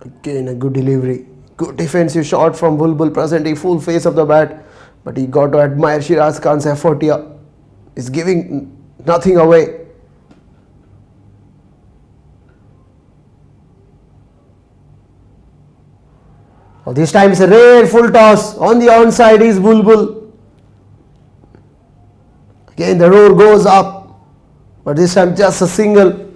Again a good delivery. Good defensive shot from Bulbul, presenting full face of the bat. But he got to admire Shiraz Khan's effort here. He's giving nothing away. Oh, this time it's a rare full toss. On the onside is Bulbul. Again the roar goes up. But this time just a single.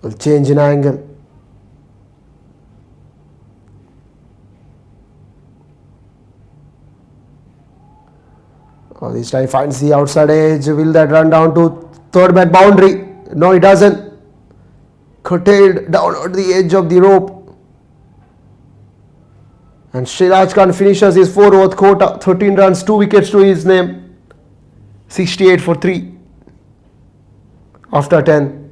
Will change in angle. Oh, this time finds the outside edge. Will that run down to third man boundary? No, it doesn't. Curtailed down at the edge of the rope. And Shiraz Khan finishes his 4th quarter. 13 runs, 2 wickets to his name. 68 for 3 after 10.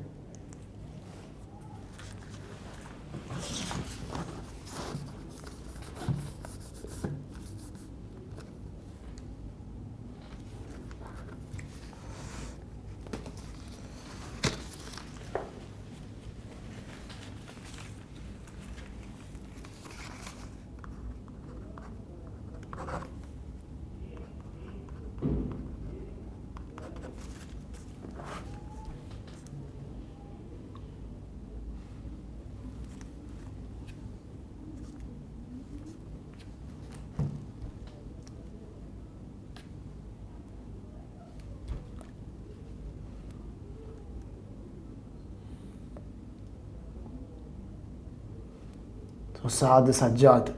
So Saad Sajjad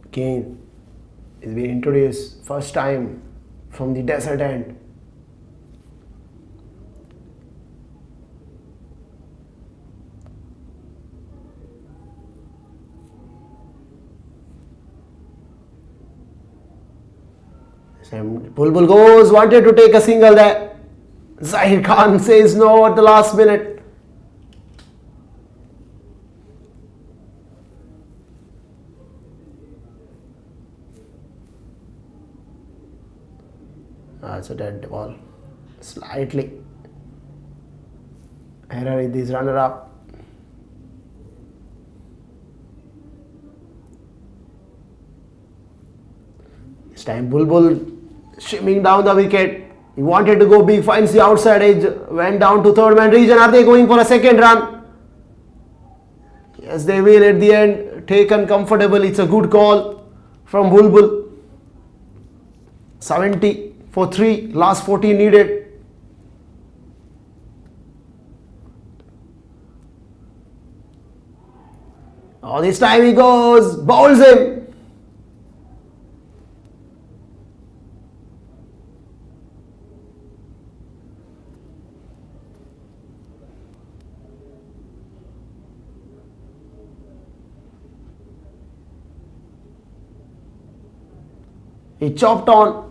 again is being introduced first time from the desert end. Bulbul goes, wanted to take a single there. Zahir Khan says no at the last minute. That's a dead ball. Slightly. Error with this runner up. This time Bulbul shimming down the wicket. He wanted to go big, finds the outside edge, went down to third man region. Are they going for a second run? Yes, they will at the end. Taken comfortable. It's a good call from Bulbul. 70 for 3. Last 14 needed. Oh, this time he goes, bowls him. He chopped on.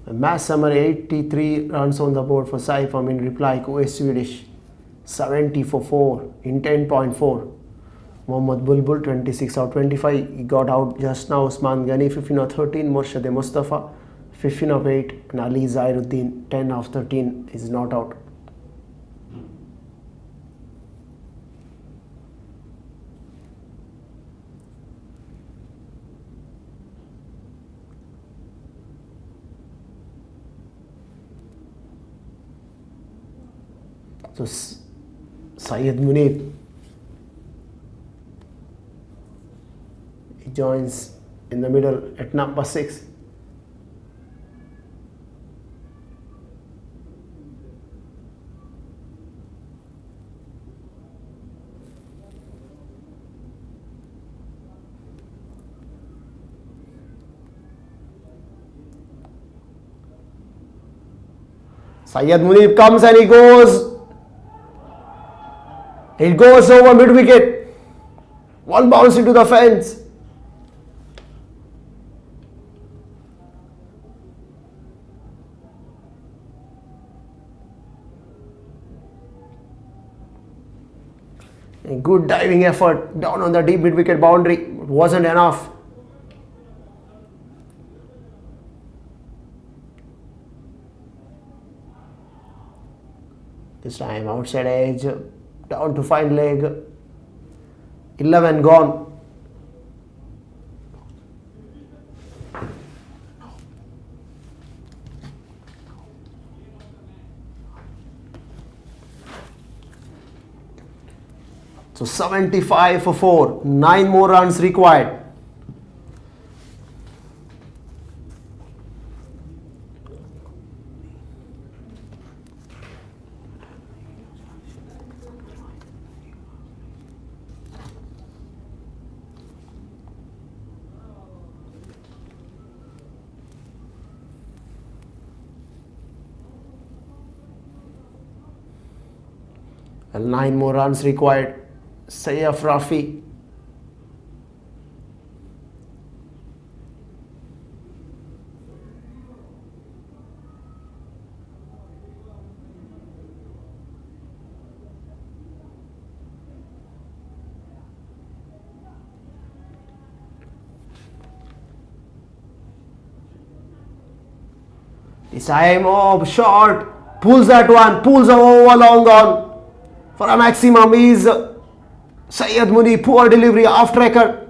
A match summary: 83 runs on the board for SAIPAM. In reply, Kuwait Swedish 70 for 4 in 10.4. Mohammad Bulbul 26 out 25. He got out just now. Usman Ghani 15 out 13. Murshid Mustafa 15 of 8. And Ali Zairuddin 10 of 13 is not out. So Syed Munib, he joins in the middle at number 6. Syed Munib comes and he goes. It goes over mid wicket. One bounce into the fence. A good diving effort down on the deep mid wicket boundary. It wasn't enough. This time outside edge, down to fine leg. 11 gone. So 75 for 4. 9 more runs required. Well, 9 more runs required. Sayyaf Rafi. This time off short. Pulls that one. Pulls over long on. For a maximum is Syed Muni, poor delivery, off tracker.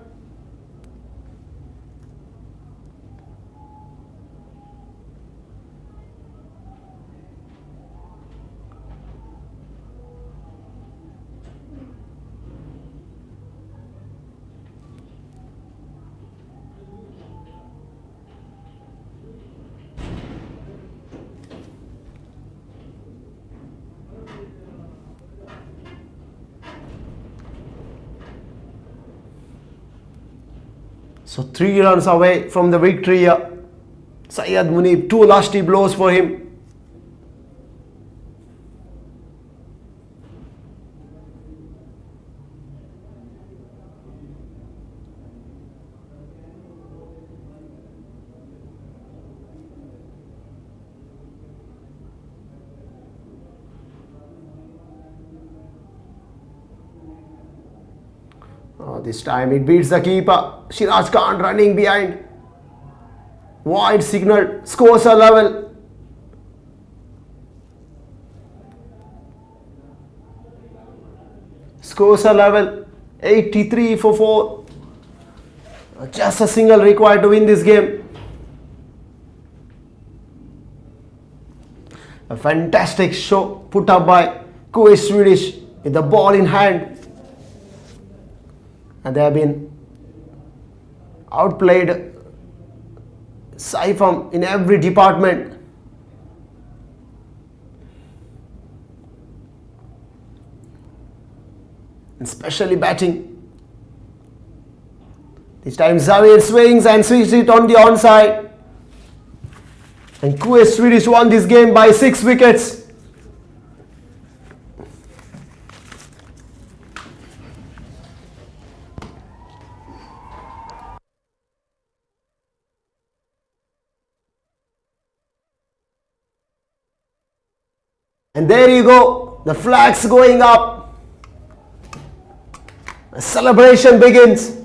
So 3 runs away from the victory here. Syed Munib, 2 lusty blows for him. This time it beats the keeper. Shiraj Khan running behind. Wide signal. Scores are level. Scores are level. 83 for 4. Just a single required to win this game. A fantastic show put up by Kuwait Swedish with the ball in hand. And they have been outplayed SAIPAM in every department. Especially batting. This time Zavir swings and switches it on the onside. And Kuwait Swedish won this game by 6 wickets. And there you go, the flags going up. The celebration begins.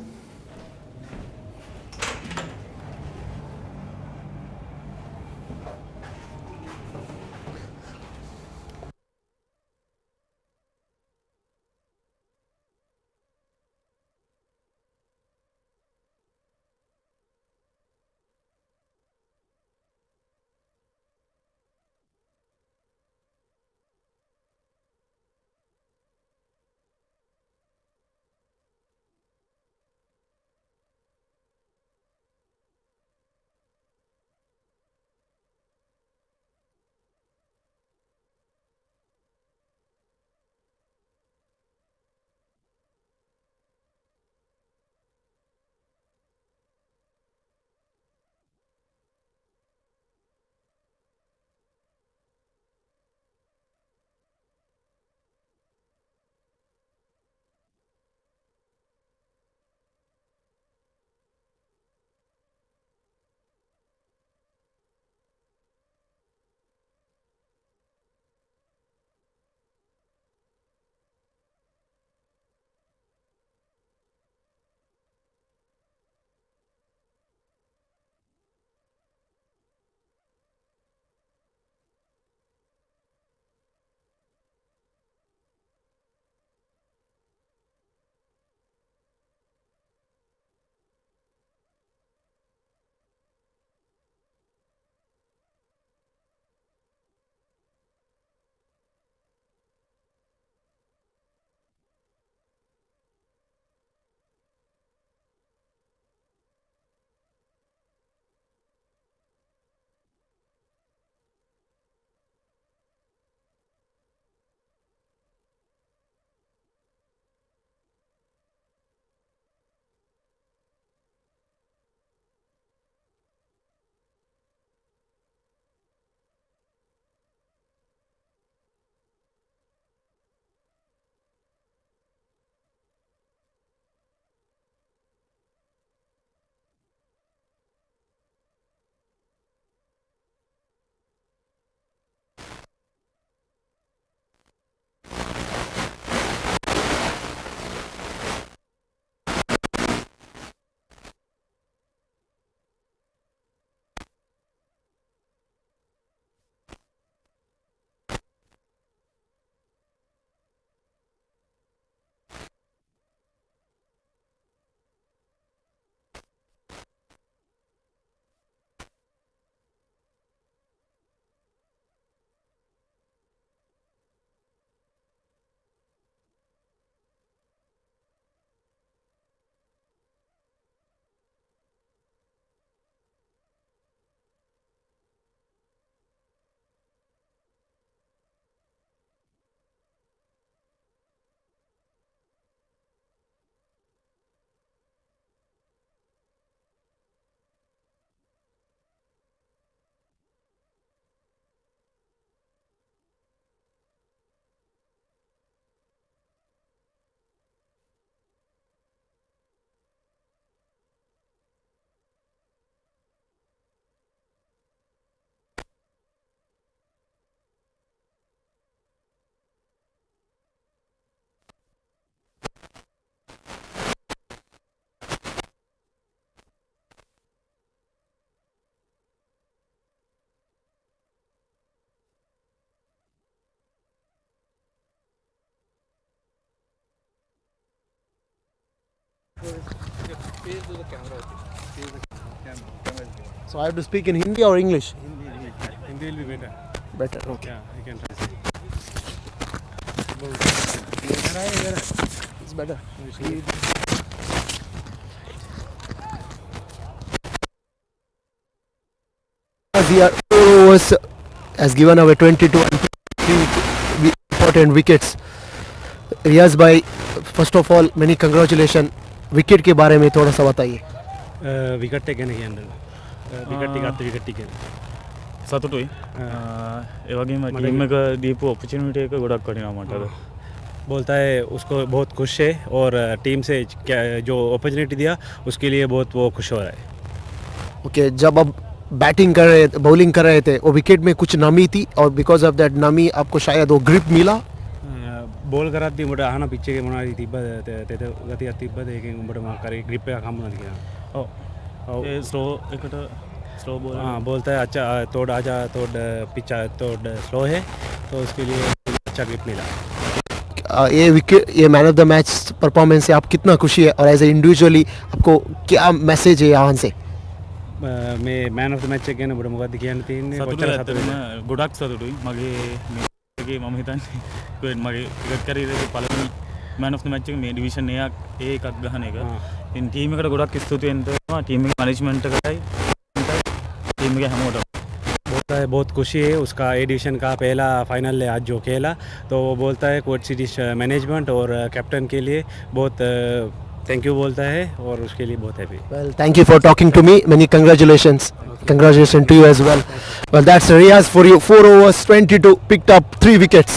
Face to the camera. So I have to speak in Hindi or English? Hindi will be better. Better. Okay. Yeah, you can translate. It's better. Overs has given away 22 and 3 important wickets. Riyaz bhai, first of all, many congratulations. Wicket के बारे में थोड़ा सा बताइए. Wicket taken again. Wicket taken, wicket taken. සතුටුයි. ඒ වගේම team එක දීපු ඔපචුනිටි එක ගොඩක් වටිනවා මට. बोलता है उसको बहुत खुश है और टीम से जो अपॉर्चुनिटी दिया उसके लिए बहुत वो खुश हो रहा है. Okay, जब अब बैटिंग कर रहे थे, बॉलिंग कर रहे थे, वो विकेट में कुछ नमी थी और बिकॉज ऑफ दैट नमी आपको शायद वो ग्रिप मिला. බෝල් කරද්දී උඹට අහන පිච් එකේ මොනවද තිබ්බද තෙත ගතියක් තිබ්බද ඒකෙන් උඹට මොකක් හරි grip එකක් හම්බුනද කියලා. ඔව්. ඒ ස්ලෝ එකට स्लो बॉल. हाँ बोलता है अच्छा तोड़ आजा तोड़ पिच तोड़ स्लो है तो उसके लिए अच्छा ग्रिप मिला. ये विकेट, ये man of the match performance से आप कितना खुशी है और एज ए इंडिविजुअली आपको क्या मैसेज है यहाँ से? මේ මෑන් ඔෆ් ද මැච් එක ගැන ඔබට මොකක්ද කියන්න තියෙන්නේ? කොච්චර සතුටුද? ගොඩක් සතුටුයි. මගේ මේකේ මම හිතන්නේ මගේ ක්‍රිකට් කැරියරේ පළවෙනි මෑන් ඔෆ් ද මැච් එක මේ ඩිවිෂන් එකක් ගහන එක. ඉතින් ටීම් එකට ගොඩක් ස්තුති වෙනවා. ටීම් එකේ මැනේජ්මන්ට් එකටයි टीम के हम बोलता है बहुत खुशी है उसका ए डिवीज़न का पहला फाइनल है आज जो खेला तो वो बोलता है कोच सीरीज मैनेजमेंट और कैप्टन के लिए बहुत थैंक यू बोलता है और उसके लिए बहुत happy. Well, thank you for talking to me. Many congratulations. Congratulations to you as well. Well, that's Riyaz for you. 4 overs, 22, picked up 3 wickets.